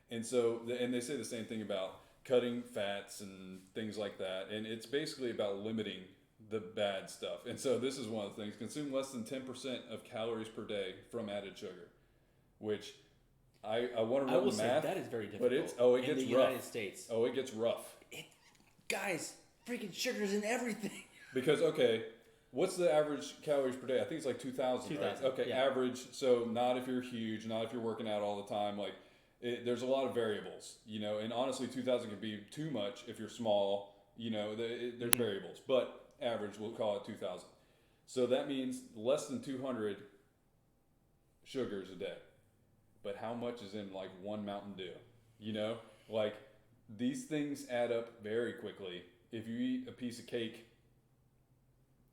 And so, and they say the same thing about cutting fats and things like that. And it's basically about limiting the bad stuff. And so this is one of the things: consume less than 10% of calories per day from added sugar, which I want to run the math. That is very difficult. But it gets in the rough. United States. Oh, it gets rough. Guys, freaking sugar's in everything. Because, okay, what's the average calories per day? I think it's like 2,000, right? 2,000, Okay, yeah. average. So not if you're huge, not if you're working out all the time. There's a lot of variables, and honestly, 2,000 can be too much if you're small. There's variables, but average, we'll call it 2,000. So that means less than 200 sugars a day. But how much is in one Mountain Dew? These things add up very quickly. If you eat a piece of cake,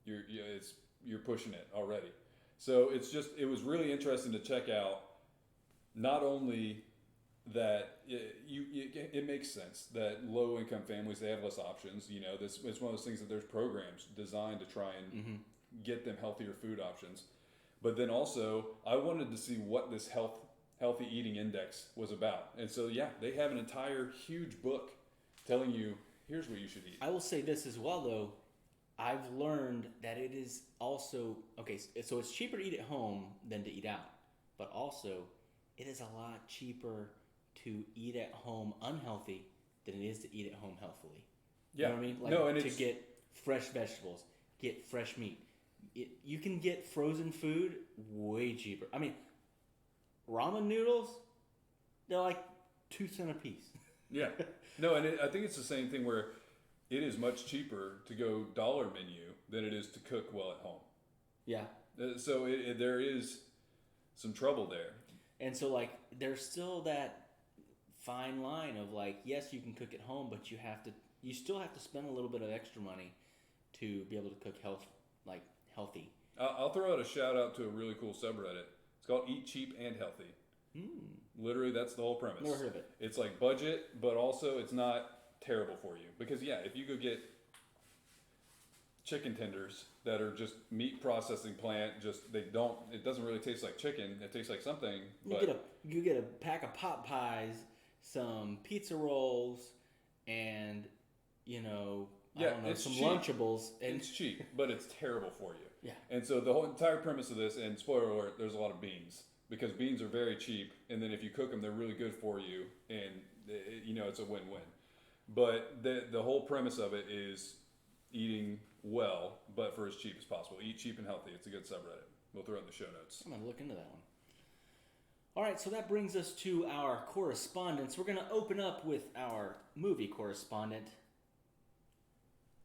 you're pushing it already. So it was really interesting to check out. Not only that it makes sense that low income families, they have less options. It's one of those things that there's programs designed to try and get them healthier food options. But then also, I wanted to see what this healthy eating index was about. And so, they have an entire huge book telling you, here's what you should eat. I will say this as well, though. I've learned that it is also, so it's cheaper to eat at home than to eat out. But also, it is a lot cheaper to eat at home unhealthy than it is to eat at home healthily. Yeah. You know what I mean? No, to get fresh vegetables, get fresh meat. You can get frozen food way cheaper. I mean, ramen noodles, they're like 2 cents a piece. Yeah. No, and I think it's the same thing where it is much cheaper to go dollar menu than it is to cook well at home. Yeah. So there is some trouble there. And so there's still that fine line of yes, you can cook at home, but you still have to spend a little bit of extra money to be able to cook healthy. I'll throw out a shout out to a really cool subreddit. It's called Eat Cheap and Healthy. Literally, that's the whole premise. Never heard of it. It's budget, but also it's not terrible for you. Because if you go get chicken tenders that are just meat processing plant, it doesn't really taste like chicken. It tastes like something. You get a pack of pot pies, some pizza rolls, and some cheap. Lunchables. And it's cheap, but it's terrible for you. Yeah. And so the whole entire premise of this, and spoiler alert, there's a lot of beans. Because beans are very cheap, and then if you cook them, they're really good for you, and it's a win-win. But the whole premise of it is eating well, but for as cheap as possible. Eat cheap and healthy. It's a good subreddit. We'll throw it in the show notes. I'm gonna look into that one. All right, so that brings us to our correspondence. We're gonna open up with our movie correspondent.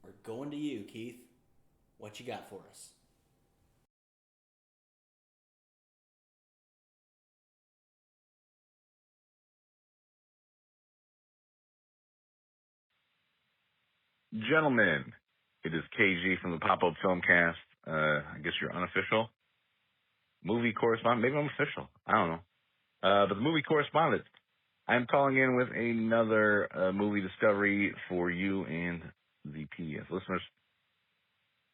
We're going to you, Keith. What you got for us? Gentlemen, it is KG from the Pop-Up Filmcast. I guess you're unofficial movie correspondent. Maybe I'm official. I don't know. But the movie correspondent. I'm calling in with another movie discovery for you and the PDS listeners.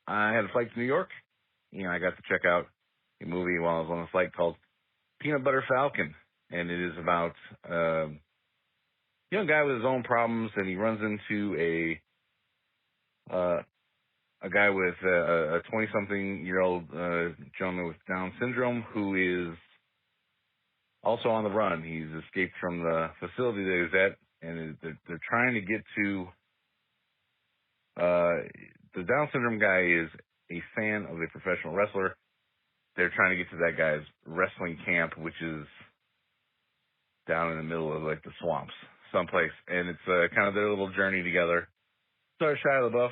I had a flight to New York, and I got to check out a movie while I was on a flight called Peanut Butter Falcon, and it is about a young guy with his own problems, and he runs into a guy with a 20-something-year-old gentleman with Down syndrome who is also on the run. He's escaped from the facility that he was at, and they're trying to get to the Down syndrome guy is a fan of a professional wrestler. They're trying to get to that guy's wrestling camp, which is down in the middle of like the swamps someplace, and it's kind of their little journey together. Sorry, Shia LaBeouf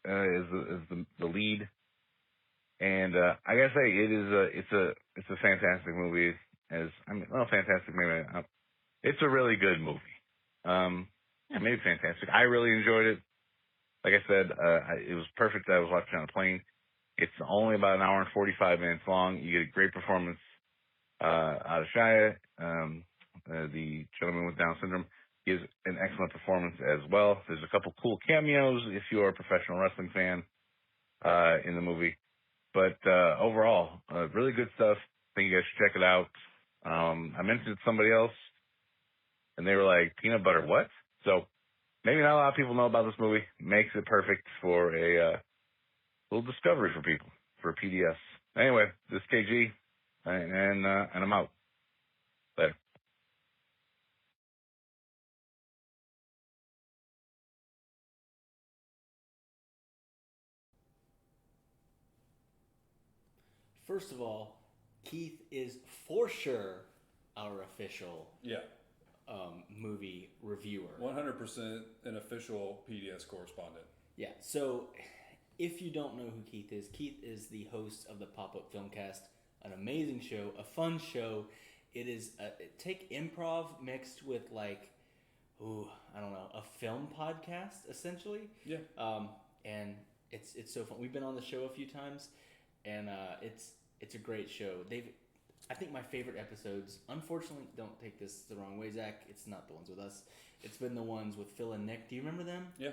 is the lead, and I gotta say it's a fantastic movie. Fantastic maybe. It's a really good movie. Maybe fantastic. I really enjoyed it. Like I said, it was perfect that I was watching on a plane. It's only about an hour and 45 minutes long. You get a great performance out of Shia. The gentleman with Down syndrome gives an excellent performance as well. There's a couple cool cameos if you are a professional wrestling fan in the movie. But overall, really good stuff. I think you guys should check it out. I mentioned it to somebody else, and they were like, peanut butter, what? So maybe not a lot of people know about this movie. Makes it perfect for a little discovery for people, for a PDS. Anyway, this is KG, and I'm out. Later. First of all, Keith is for sure our official movie reviewer. 100% an official PDS correspondent. Yeah, so if you don't know who Keith is the host of the Pop-Up Filmcast, an amazing show, a fun show. It is take improv mixed with a film podcast essentially. Yeah. And it's so fun. We've been on the show a few times, and it's a great show. I think my favorite episodes, unfortunately, don't take this the wrong way, Zach. It's not the ones with us. It's been the ones with Phil and Nick. Do you remember them? Yeah.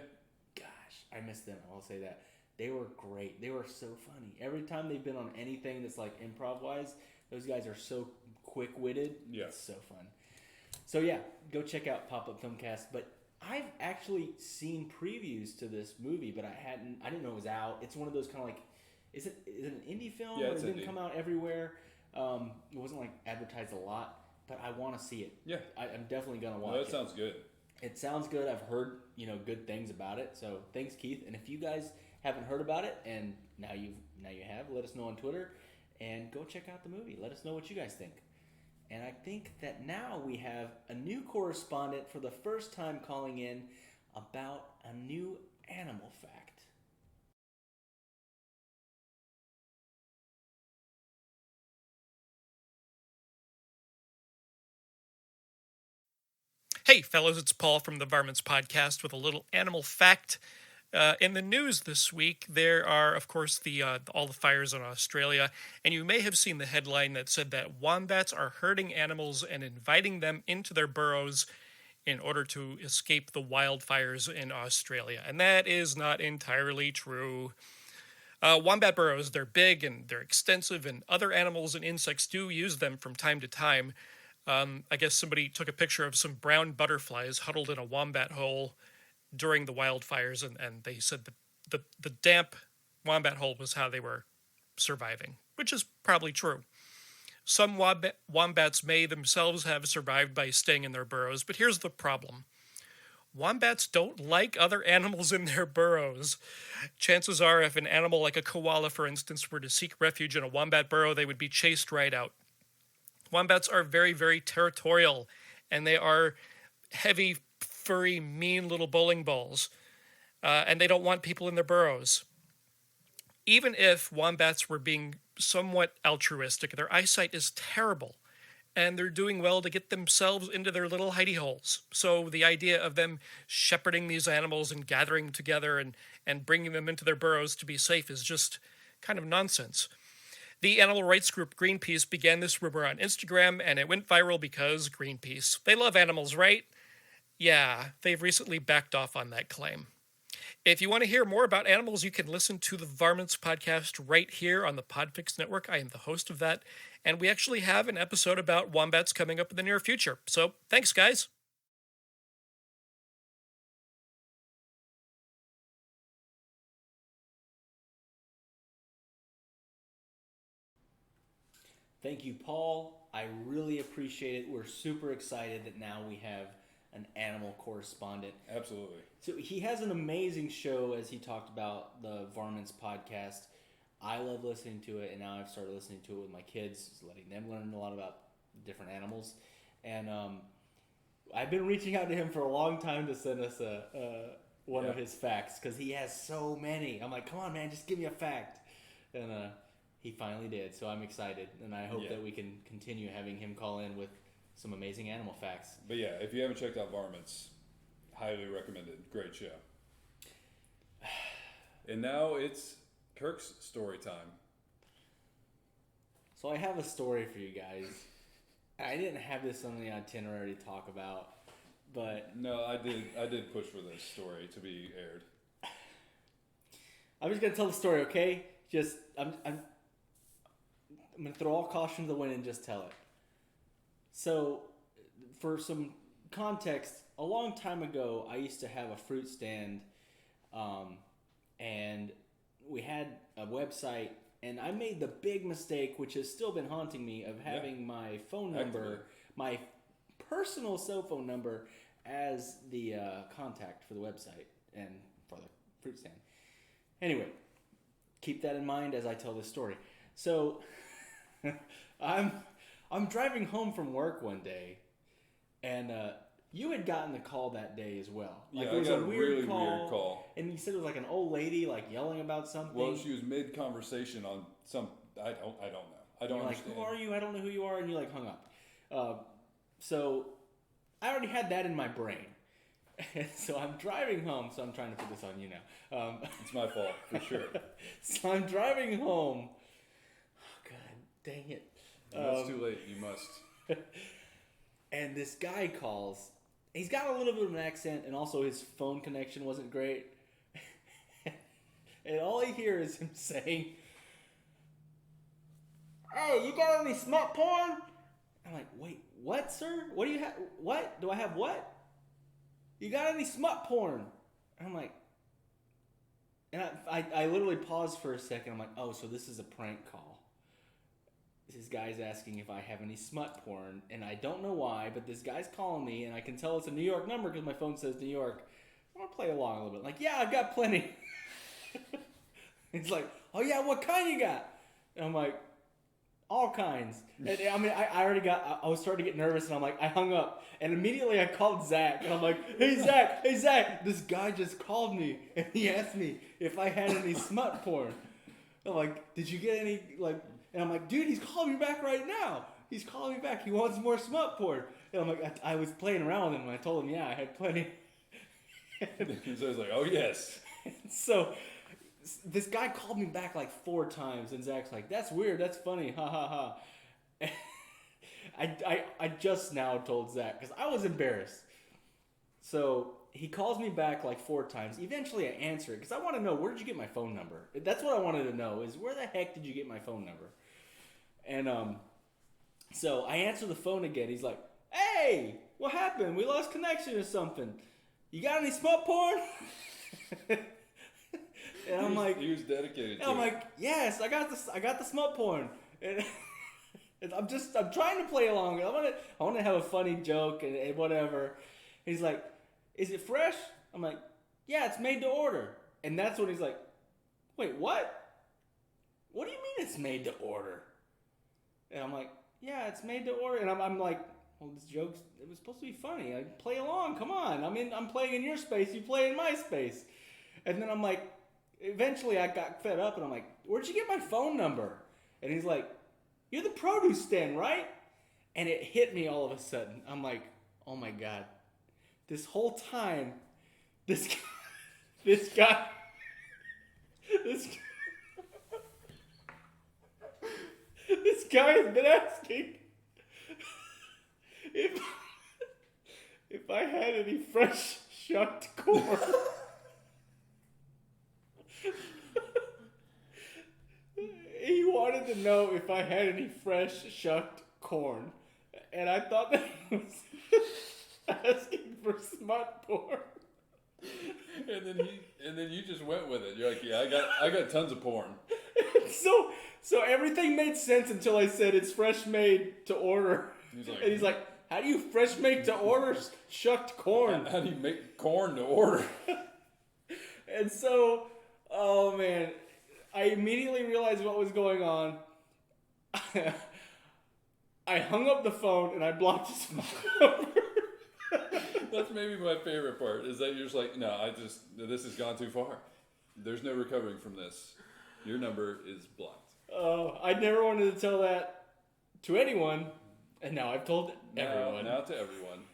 Gosh, I miss them. I'll say that. They were great. They were so funny. Every time they've been on anything that's like improv-wise, those guys are so quick-witted. Yeah. It's so fun. So yeah, go check out Pop-Up Filmcast. But I've actually seen previews to this movie, but I didn't know it was out. It's one of those kind of like, is it an indie film? Yeah, or it's it didn't indie. come out everywhere. It wasn't like advertised a lot, but I want to see it. Yeah. I'm definitely gonna watch No, it. that sounds good. It sounds good. I've heard good things about it. So thanks, Keith. And if you guys haven't heard about it, and now you have, let us know on Twitter, and go check out the movie. Let us know what you guys think. And I think that now we have a new correspondent for the first time calling in about a new animal fact. Hey, fellows, it's Paul from the Varmints Podcast with a little animal fact. In the news this week, there are, of course, all the fires in Australia, and you may have seen the headline that said that wombats are herding animals and inviting them into their burrows in order to escape the wildfires in Australia. And that is not entirely true. Wombat burrows, they're big and they're extensive, and other animals and insects do use them from time to time. I guess somebody took a picture of some brown butterflies huddled in a wombat hole during the wildfires, and they said that the damp wombat hole was how they were surviving, which is probably true. Some wombats may themselves have survived by staying in their burrows, but here's the problem. Wombats don't like other animals in their burrows. Chances are, if an animal like a koala, for instance, were to seek refuge in a wombat burrow, they would be chased right out. Wombats are very, very territorial, and they are heavy, furry, mean little bowling balls, and they don't want people in their burrows. Even if wombats were being somewhat altruistic, their eyesight is terrible, and they're doing well to get themselves into their little hidey holes. So the idea of them shepherding these animals and gathering them together and bringing them into their burrows to be safe is just kind of nonsense. The animal rights group Greenpeace began this rumor on Instagram, and it went viral because Greenpeace. They love animals, right? Yeah, they've recently backed off on that claim. If you want to hear more about animals, you can listen to the Varmints podcast right here on the Podfix Network. I am the host of that, and we actually have an episode about wombats coming up in the near future. So thanks, guys. Thank you, Paul. I really appreciate it. We're super excited that now we have an animal correspondent. Absolutely. So he has an amazing show, as he talked about, the Varmints podcast. I love listening to it, and now I've started listening to it with my kids, letting them learn a lot about different animals. And I've been reaching out to him for a long time to send us one of his facts, because he has so many. I'm like, come on, man, just give me a fact. And he finally did, so I'm excited. And I hope that we can continue having him call in with some amazing animal facts. But yeah, if you haven't checked out Varmints, highly recommended. Great show. And now it's Kirk's story time. So I have a story for you guys. I didn't have this on the itinerary to talk about, but no, I did push for this story to be aired. I'm just gonna tell the story, okay? Just I'm gonna throw all caution to the wind and just tell it. So, for some context, a long time ago, I used to have a fruit stand, and we had a website, and I made the big mistake, which has still been haunting me, of having my phone number, my personal cell phone number, as the contact for the website and for the fruit stand. Anyway, keep that in mind as I tell this story. So, I'm driving home from work one day, and you had gotten the call that day as well. Like, yeah, it was a really weird call. And you said it was like an old lady, like, yelling about something. Well, she was mid-conversation on some, I don't know. I don't understand. Like, who are you? I don't know who you are. And you, like, hung up. So I already had that in my brain. And so I'm driving home, so I'm trying to put this on you now. It's my fault, for sure. So I'm driving home. Oh, God, dang it. It's too late. You must. And this guy calls. He's got a little bit of an accent, and also his phone connection wasn't great. And all I hear is him saying, "Hey, you got any smut porn?" I'm like, "Wait, what, sir? What do you have? What? Do I have what? You got any smut porn?" And I'm like, and I literally paused for a second. I'm like, "Oh, so this is a prank call." This guy's asking if I have any smut porn, and I don't know why, but this guy's calling me, and I can tell it's a New York number because my phone says New York. I want to play along a little bit. Like, yeah, I've got plenty. He's like, "Oh yeah, what kind you got?" And I'm like, "All kinds." And, I mean, I was starting to get nervous, and I'm like, I hung up, and immediately I called Zach, and I'm like, hey Zach, this guy just called me, and he asked me if I had any smut porn. I'm like, "Did you get any, like," and I'm like, "Dude, he's calling me back right now. He's calling me back. He wants more smut porn." And I'm like, I was playing around with him, and I told him, yeah, I had plenty. So I was like, "Oh, yes." So this guy called me back like 4 times, and Zach's like, "That's weird. That's funny. Ha ha ha." I just now told Zach because I was embarrassed. So he calls me back like 4 times. Eventually I answer it because I want to know, where did you get my phone number? That's what I wanted to know, is where the heck did you get my phone number? And so I answer the phone again. He's like, "Hey, what happened? We lost connection or something. You got any smut porn?" And I'm like, he was dedicated to I'm it. like, "Yes, I got the smut porn." And And I'm trying to play along. I want to have a funny joke and whatever. He's like, is it fresh? I'm like, yeah, it's made to order. And that's when he's like, wait, what? What do you mean it's made to order? And I'm like, yeah, it's made to order. And I'm like, well, this joke, it was supposed to be funny. Like, play along, come on. I'm playing in your space, you play in my space. And then I'm like, eventually I got fed up and I'm like, where'd you get my phone number? And he's like, you're the produce stand, right? And it hit me all of a sudden. I'm like, oh my God. This whole time, this guy has been asking if I had any fresh shucked corn. He wanted to know if I had any fresh shucked corn. And I thought that he was asking for smut porn. And then you just went with it. You're like, yeah, I got tons of porn. So everything made sense until I said it's fresh made to order. And he's like, how do you fresh make to order shucked corn? How do you make corn to order? And so, oh man, I immediately realized what was going on. I hung up the phone and I blocked his phone number. That's maybe my favorite part, is that you're just like, no, this has gone too far. There's no recovering from this. Your number is blocked. Oh, I never wanted to tell that to anyone, and now I've told everyone. Now to everyone.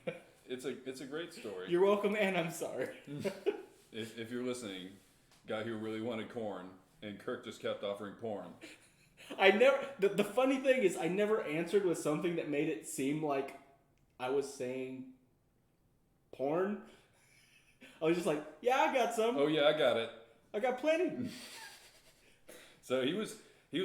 It's a great story. You're welcome, and I'm sorry. If you're listening, guy who really wanted corn, and Kirk just kept offering porn. The funny thing is, I never answered with something that made it seem like I was saying porn. I was just like, yeah, I got some. Oh yeah, I got it. I got plenty. So he was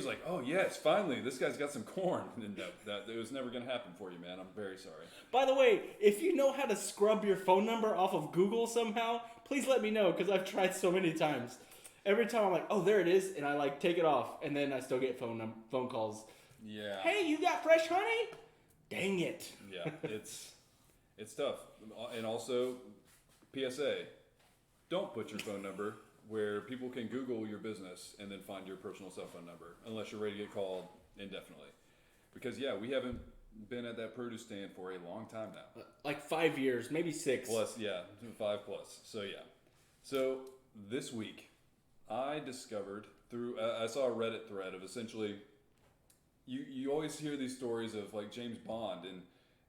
like, oh yes, finally, this guy's got some corn. And no, that it was never gonna happen for you, man. I'm very sorry. By the way, if you know how to scrub your phone number off of Google somehow, please let me know, because I've tried so many times. Every time I'm like, oh, there it is, and I like take it off, and then I still get phone calls. Yeah. Hey, you got fresh honey? Dang it. Yeah, it's tough. And also, PSA, don't put your phone number where people can Google your business and then find your personal cell phone number, unless you're ready to get called indefinitely. Because yeah, we haven't been at that produce stand for a long time now. Like 5 years, maybe 6. Plus, yeah, 5+. So yeah. So this week, I discovered through I saw a Reddit thread of essentially, you always hear these stories of like James Bond and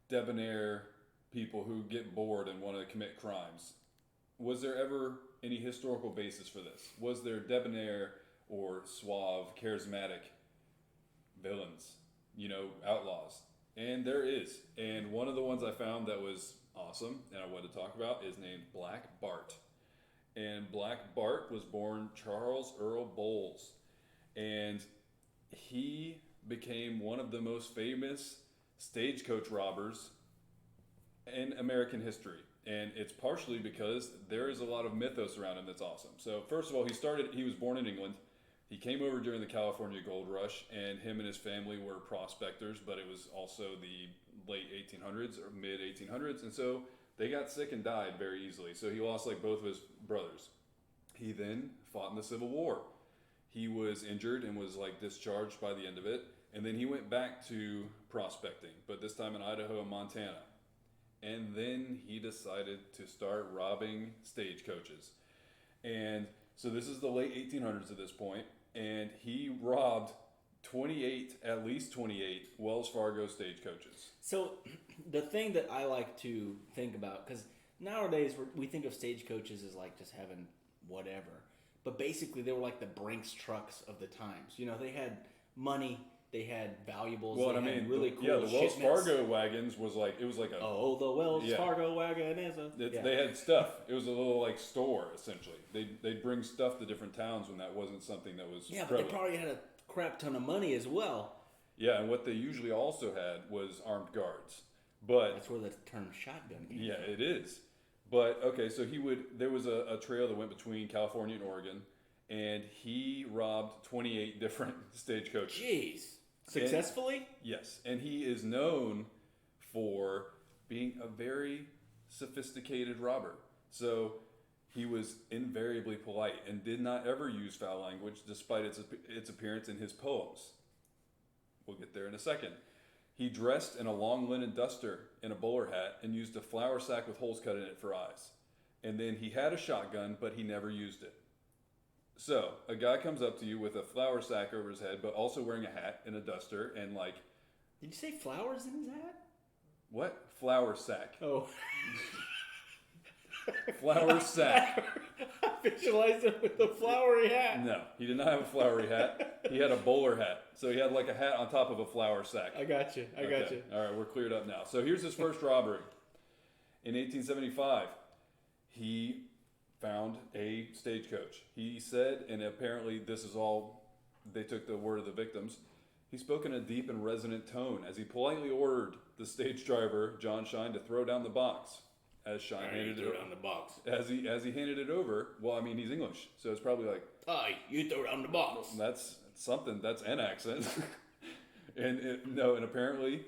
debonair people who get bored and want to commit crimes. Was there ever any historical basis for this? Was there debonair or suave, charismatic villains, outlaws? And there is. And one of the ones I found that was awesome and I wanted to talk about is named Black Bart. And Black Bart was born Charles Earl Bowles. And he became one of the most famous stagecoach robbers in American history. And it's partially because there is a lot of mythos around him that's awesome. So first of all, he was born in England. He came over during the California Gold Rush, and him and his family were prospectors, but it was also the late 1800s or mid 1800s. And so they got sick and died very easily. So he lost like both of his brothers. He then fought in the Civil War. He was injured and was like discharged by the end of it. And then he went back to prospecting, but this time in Idaho and Montana. And then he decided to start robbing stagecoaches. And so this is the late 1800s at this point, and he robbed at least 28 Wells Fargo stagecoaches. So the thing that I like to think about, because nowadays we think of stagecoaches as like just having whatever, but basically they were like the Brinks trucks of the times. They had money. They had valuables. Well, they had really cool the Wells shipments. Fargo wagons was like a the Wells Fargo wagon is a. They had stuff. It was a little like store essentially. They'd bring stuff to different towns when that wasn't something that was. Yeah, prevalent. but they probably had a crap ton of money as well. Yeah, and what they usually also had was armed guards. But that's where the term shotgun came from. Yeah, it is. But okay, so there was a trail that went between California and Oregon, and he robbed 28 different stagecoaches. Jeez. Successfully? Yes, and he is known for being a very sophisticated robber. So he was invariably polite and did not ever use foul language despite its appearance in his poems. We'll get there in a second. He dressed in a long linen duster and a bowler hat and used a flour sack with holes cut in it for eyes. And then he had a shotgun, but he never used it. So, a guy comes up to you with a flour sack over his head, but also wearing a hat and a duster and like... Did you say flowers in his hat? What? Flour sack. Oh. Flour sack. I visualized him with a flowery hat. No, he did not have a flowery hat. He had a bowler hat. So he had like a hat on top of a flour sack. I got you. I got you. All right, we're cleared up now. So here's his first robbery. In 1875, he found a stagecoach. He said, and apparently this is all, they took the word of the victims, he spoke in a deep and resonant tone as he politely ordered the stage driver, John Shine, to throw down the box. As Shine handed it over. Down the box. As he handed it over, well, I mean, he's English, so it's probably like, Aye, you throw down the box. That's something. That's an accent. And apparently,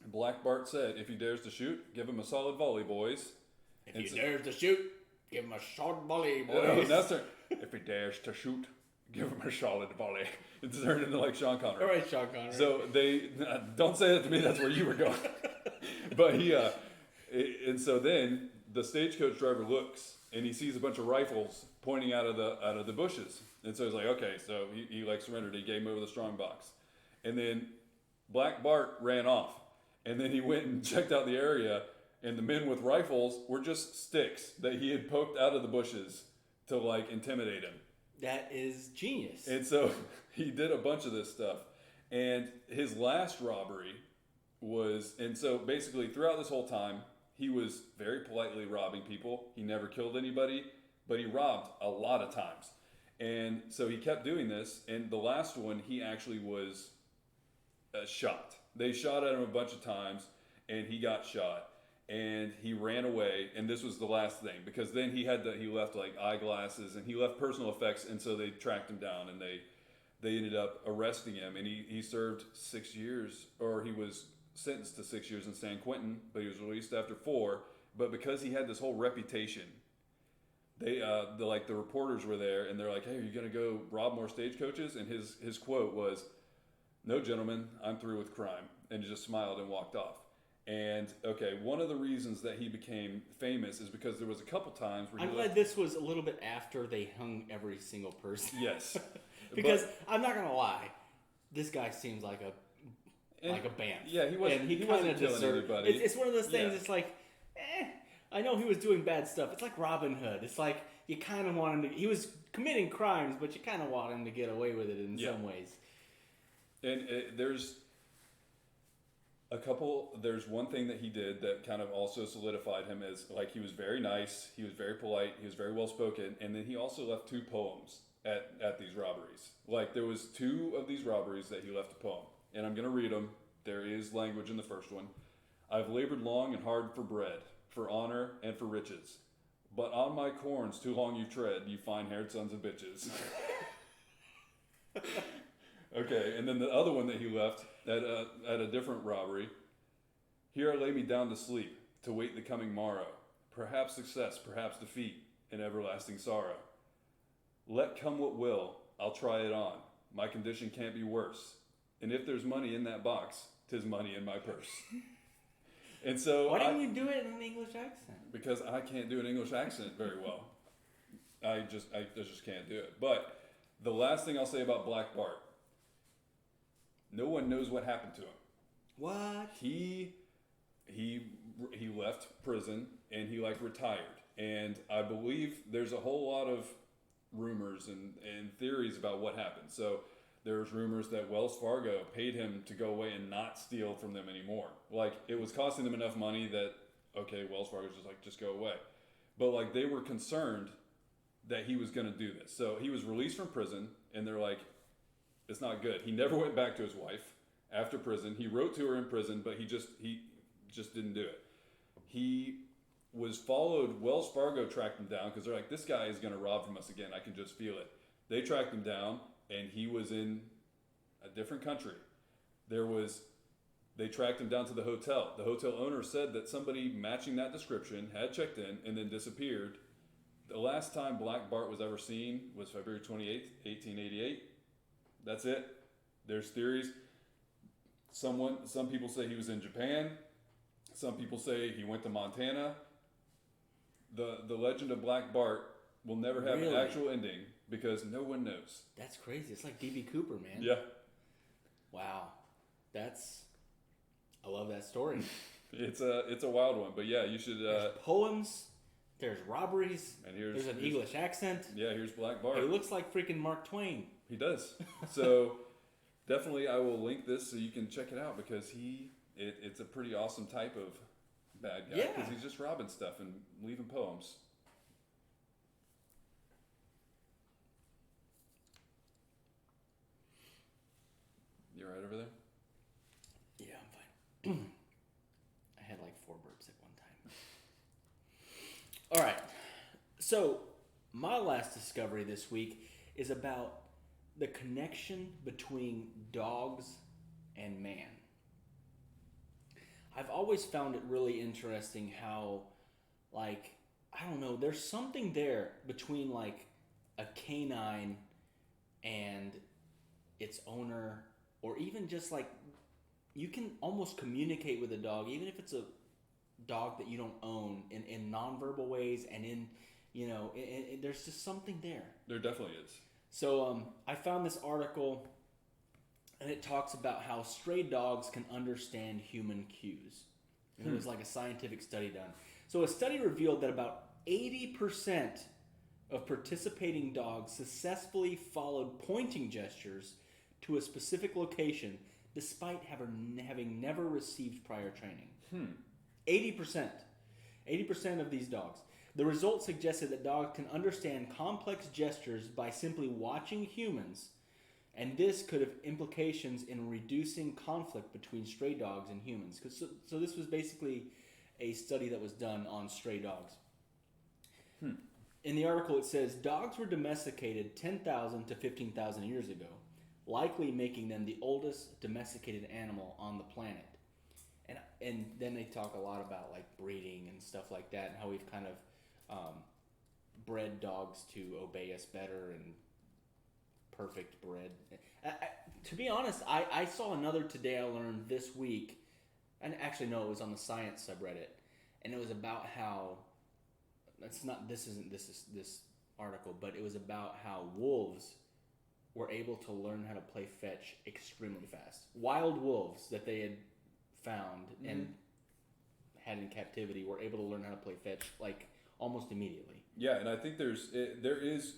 Black Bart said, if he dares to shoot, give him a solid volley, boys. If he dares to shoot, give him a short volley, boys. Oh, that's it. If he dares to shoot, give him a solid volley. It turned into like Sean Connery. All right, Sean Connery. So they don't say that to me. That's where you were going. But he and so then the stagecoach driver looks and he sees a bunch of rifles pointing out of the bushes. And so he's like, okay, so he like surrendered. He gave him over the strong box. And then Black Bart ran off. And then he went and checked out the area, and the men with rifles were just sticks that he had poked out of the bushes to like intimidate him. That is genius. And so he did a bunch of this stuff. And his last robbery was, and so basically throughout this whole time, he was very politely robbing people. He never killed anybody, but he robbed a lot of times. And so he kept doing this. And the last one, he actually was shot. They shot at him a bunch of times, and he got shot. And he ran away. And this was the last thing, because then he left like eyeglasses and he left personal effects. And so they tracked him down, and they ended up arresting him. And he served 6 years, or he was sentenced to 6 years in San Quentin, but he was released after 4. But because he had this whole reputation, the reporters were there, and they're like, "Hey, are you gonna go rob more stagecoaches?" And his quote was, "No, gentlemen, I'm through with crime," and he just smiled and walked off. And okay, one of the reasons that he became famous is because there was a couple times where I'm glad this was a little bit after they hung every single person. Yes, because I'm not gonna lie, this guy seems like a band. Yeah, he wasn't. And he wasn't killing anybody. It's one of those things. Yeah. It's like, I know he was doing bad stuff. It's like Robin Hood. It's like you kind of want him to. He was committing crimes, but you kind of want him to get away with it in some ways. And there's a couple. There's one thing that he did that kind of also solidified him as like he was very nice. He was very polite. He was very well spoken. And then he also left 2 poems at these robberies. Like there was 2 of these robberies that he left a poem. And I'm going to read them. There is language in the first one. I've labored long and hard for bread, for honor, and for riches. But on my corns too long you tread, you fine-haired sons of bitches. Okay, and then the other one that he left at a different robbery. Here I lay me down to sleep, to wait the coming morrow. Perhaps success, perhaps defeat, and everlasting sorrow. Let come what will, I'll try it on. My condition can't be worse. And if there's money in that box, 'tis money in my purse. And so why didn't you do it in an English accent? Because I can't do an English accent very well. I just can't do it. But the last thing I'll say about Black Bart, no one knows what happened to him. What? He left prison and he like retired. And I believe there's a whole lot of rumors and theories about what happened. So there's rumors that Wells Fargo paid him to go away and not steal from them anymore. Like, it was costing them enough money that, okay, Wells Fargo's just like, just go away. But, like, they were concerned that he was going to do this. So he was released from prison, and they're like, it's not good. He never went back to his wife after prison. He wrote to her in prison, but he just didn't do it. He was followed. Wells Fargo tracked him down because they're like, this guy is going to rob from us again. I can just feel it. They tracked him down, and he was in a different country. They tracked him down to the hotel. The hotel owner said that somebody matching that description had checked in and then disappeared. The last time Black Bart was ever seen was February 28th, 1888. That's it. There's theories. Some people say he was in Japan. Some people say he went to Montana. The legend of Black Bart will never have an actual ending because no one knows. That's crazy. It's like D.B. Cooper, man. Yeah. Wow. I love that story. It's a wild one, but yeah, you should. There's poems. There's robberies. And there's an English accent. Yeah, here's Black Bart. He looks like freaking Mark Twain. He does. So definitely, I will link this so you can check it out because it's a pretty awesome type of bad guy because he's just robbing stuff and leaving poems. You all right over there? Yeah, I'm fine. I had like 4 burps at one time. All right. So, my last discovery this week is about the connection between dogs and man. I've always found it really interesting how, like, I don't know, there's something there between, like, a canine and its owner, or even just, like, you can almost communicate with a dog, even if it's a dog that you don't own, in nonverbal ways, and in, you know, there's just something there. There definitely is. So I found this article, and it talks about how stray dogs can understand human cues. And it was like a scientific study done. So a study revealed that about 80% of participating dogs successfully followed pointing gestures to a specific location despite having never received prior training. 80%. 80% of these dogs. The results suggested that dogs can understand complex gestures by simply watching humans, and this could have implications in reducing conflict between stray dogs and humans. So this was basically a study that was done on stray dogs. In the article, it says dogs were domesticated 10,000 to 15,000 years ago, likely making them the oldest domesticated animal on the planet. And then they talk a lot about like breeding and stuff like that, and how we've kind of bred dogs to obey us better and perfect bred. To be honest, I saw another Today I Learned this week, and actually no, it was on the science subreddit, and it was about how this article, but it was about how wolves were able to learn how to play fetch extremely fast. Wild wolves that they had found and had in captivity were able to learn how to play fetch like almost immediately. Yeah, and I think there is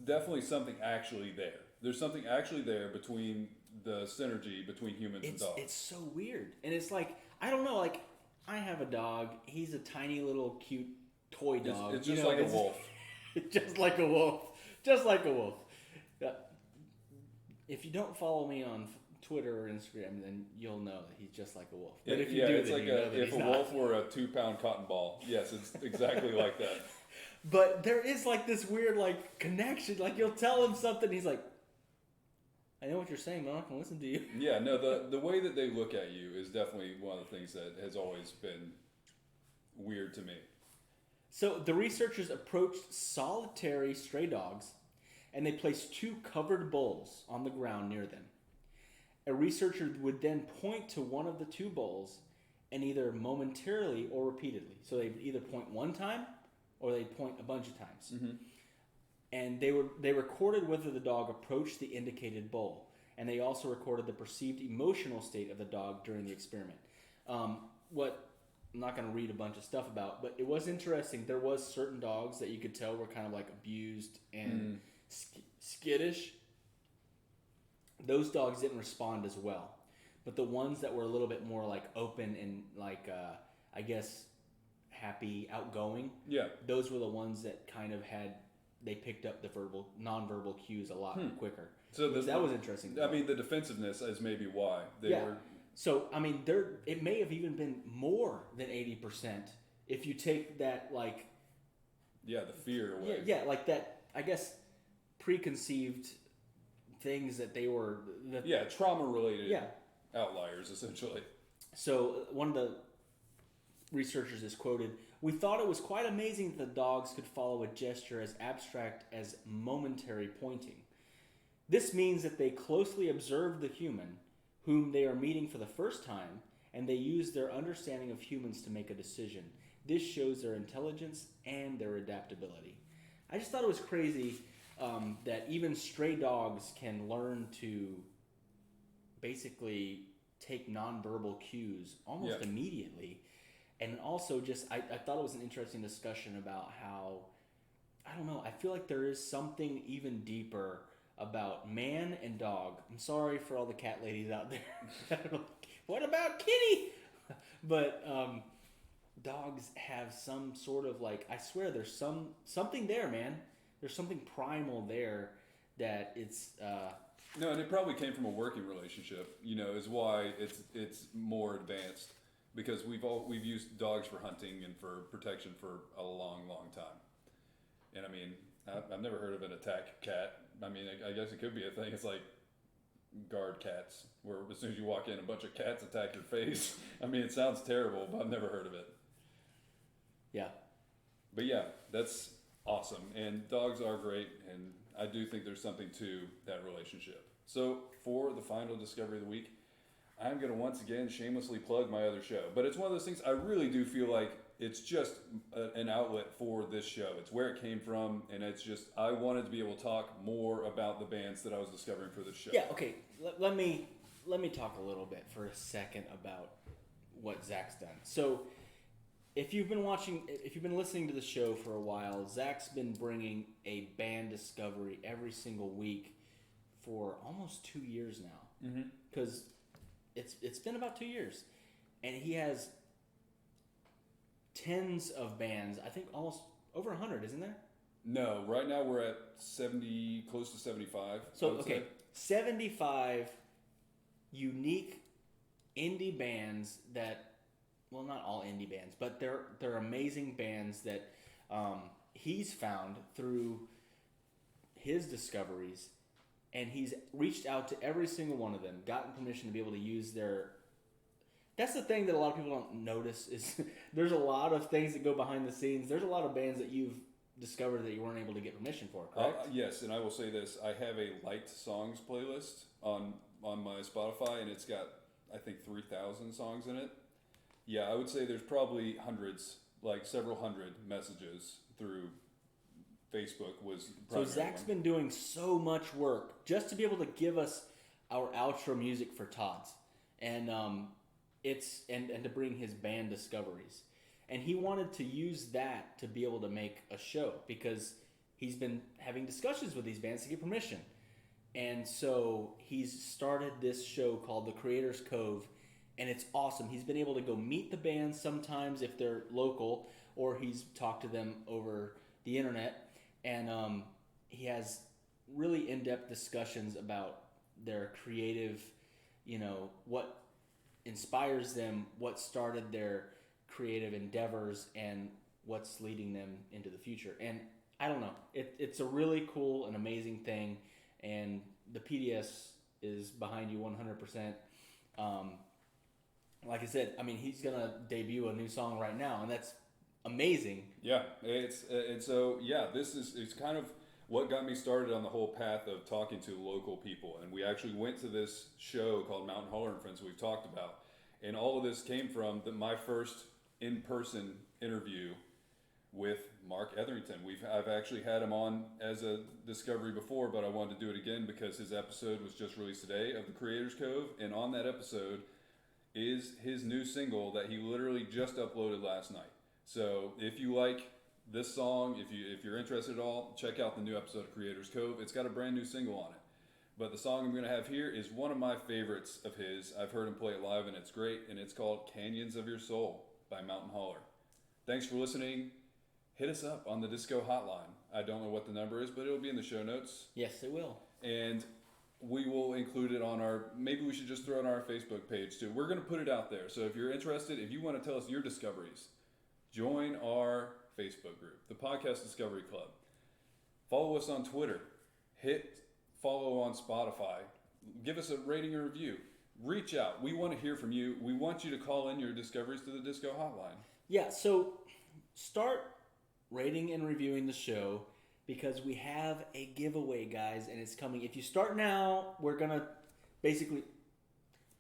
definitely something actually there. There's something actually there between the synergy between humans and dogs. It's so weird. And it's like, I don't know, like, I have a dog. He's a tiny little cute toy dog. It's just like a wolf. Just like a wolf. Just like a wolf. If you don't follow me on Twitter or Instagram, then you'll know that he's just like a wolf. But if you do, it's then like you know that if a wolf were a 2-pound cotton ball. Yes, it's exactly like that. But there is like this weird like connection. Like you'll tell him something, he's like, I know what you're saying, but I'm not gonna listen to you. Yeah, no, the way that they look at you is definitely one of the things that has always been weird to me. So the researchers approached solitary stray dogs, and they placed 2 covered bowls on the ground near them. A researcher would then point to one of the 2 bowls, and either momentarily or repeatedly. So they'd either point one time, or they'd point a bunch of times. Mm-hmm. And they recorded whether the dog approached the indicated bowl, and they also recorded the perceived emotional state of the dog during the experiment. What I'm not going to read a bunch of stuff about, but it was interesting. There was certain dogs that you could tell were kind of like abused and skittish. Those dogs didn't respond as well, but the ones that were a little bit more like open and like I guess happy, outgoing, those were the ones that kind of they picked up the nonverbal cues a lot quicker. So that was interesting. I mean, the defensiveness is maybe why they were. So I mean, it may have even been more than 80% if you take that like. Yeah, the fear away. Yeah, like that. I guess preconceived things that they were. Trauma related. outliers, essentially. So one of the researchers is quoted, "We thought it was quite amazing that the dogs could follow a gesture as abstract as momentary pointing. This means that they closely observe the human, whom they are meeting for the first time, and they use their understanding of humans to make a decision. This shows their intelligence and their adaptability." I just thought it was crazy that even stray dogs can learn to basically take nonverbal cues almost immediately. And also just, I thought it was an interesting discussion about how, I don't know, I feel like there is something even deeper about man and dog. I'm sorry for all the cat ladies out there. What about kitty? But dogs have some sort of like, I swear there's something there, man. There's something primal there that it's... No, and it probably came from a working relationship, is why it's more advanced. Because we've used dogs for hunting and for protection for a long, long time. And I mean, I've never heard of an attack cat. I mean, I guess it could be a thing. It's like guard cats, where as soon as you walk in, a bunch of cats attack your face. I mean, it sounds terrible, but I've never heard of it. Yeah. But yeah, that's awesome. And dogs are great, and I do think there's something to that relationship. So for the final discovery of the week, I'm going to once again shamelessly plug my other show. But it's one of those things I really do feel like it's just an outlet for this show. It's where it came from, and it's just, I wanted to be able to talk more about the bands that I was discovering for this show. Yeah, okay. Let me talk a little bit for a second about what Zach's done. So if you've been listening to the show for a while, Zach's been bringing a band discovery every single week for almost 2 years now. Because it's been about 2 years, and he has tens of bands. I think almost over 100, isn't there? No, right now we're at 70, close to 75. So okay, 75 unique indie bands that, well, not all indie bands, but they're amazing bands that he's found through his discoveries. And he's reached out to every single one of them, gotten permission to be able to use their... That's the thing that a lot of people don't notice is there's a lot of things that go behind the scenes. There's a lot of bands that you've discovered that you weren't able to get permission for, correct? Yes, and I will say this. I have a liked songs playlist on my Spotify, and it's got, I think, 3,000 songs in it. Yeah, I would say there's probably hundreds, like several hundred messages through... Facebook was so Zach's been doing so much work just to be able to give us our outro music for Todd's, and and to bring his band discoveries, and he wanted to use that to be able to make a show because he's been having discussions with these bands to get permission, and so he's started this show called The Creators Cove, and it's awesome. He's been able to go meet the bands sometimes if they're local, or he's talked to them over the internet. And he has really in-depth discussions about their creative, what inspires them, what started their creative endeavors, and what's leading them into the future. And I don't know, it's a really cool and amazing thing. And the PDS is behind you 100%. Like I said, I mean, he's gonna debut a new song right now, and that's amazing. Yeah, it's kind of what got me started on the whole path of talking to local people. And we actually went to this show called Mountain Holler and Friends we've talked about. And all of this came from my first in-person interview with Mark Etherington. I've actually had him on as a discovery before, but I wanted to do it again because his episode was just released today of The Creators Cove. And on that episode is his new single that he literally just uploaded last night. So if you like this song, if you're interested at all, check out the new episode of Creators Cove. It's got a brand new single on it. But the song I'm going to have here is one of my favorites of his. I've heard him play it live, and it's great. And it's called Canyons of Your Soul by Mountain Holler. Thanks for listening. Hit us up on the Disco Hotline. I don't know what the number is, but it'll be in the show notes. Yes, it will. And we will include it on maybe we should just throw it on our Facebook page too. We're going to put it out there. So if you're interested, if you want to tell us your discoveries, join our Facebook group, the Podcast Discovery Club. Follow us on Twitter. Hit follow on Spotify. Give us a rating or review. reach out. We want to hear from you. We want you to call in your discoveries to the Disco Hotline. Yeah, so start rating and reviewing the show because we have a giveaway, guys, and it's coming. If you start now, we're going to basically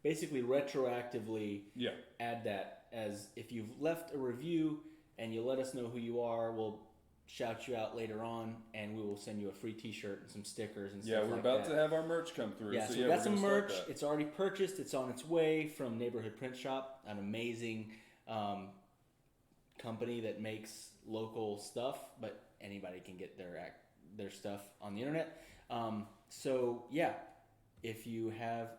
retroactively add that as if you've left a review and you let us know who you are, we'll shout you out later on, and we will send you a free T-shirt and some stickers and stuff like that. Yeah, we're about to have our merch come through. Yeah, so we got some merch. It's already purchased. It's on its way from Neighborhood Print Shop, an amazing company that makes local stuff, but anybody can get their stuff on the internet. So yeah, if you have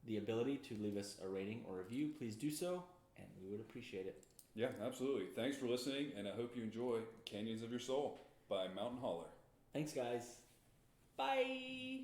the ability to leave us a rating or review, please do so, and we would appreciate it. Yeah, absolutely. Thanks for listening, and I hope you enjoy Canyons of Your Soul by Mountain Holler. Thanks, guys. Bye.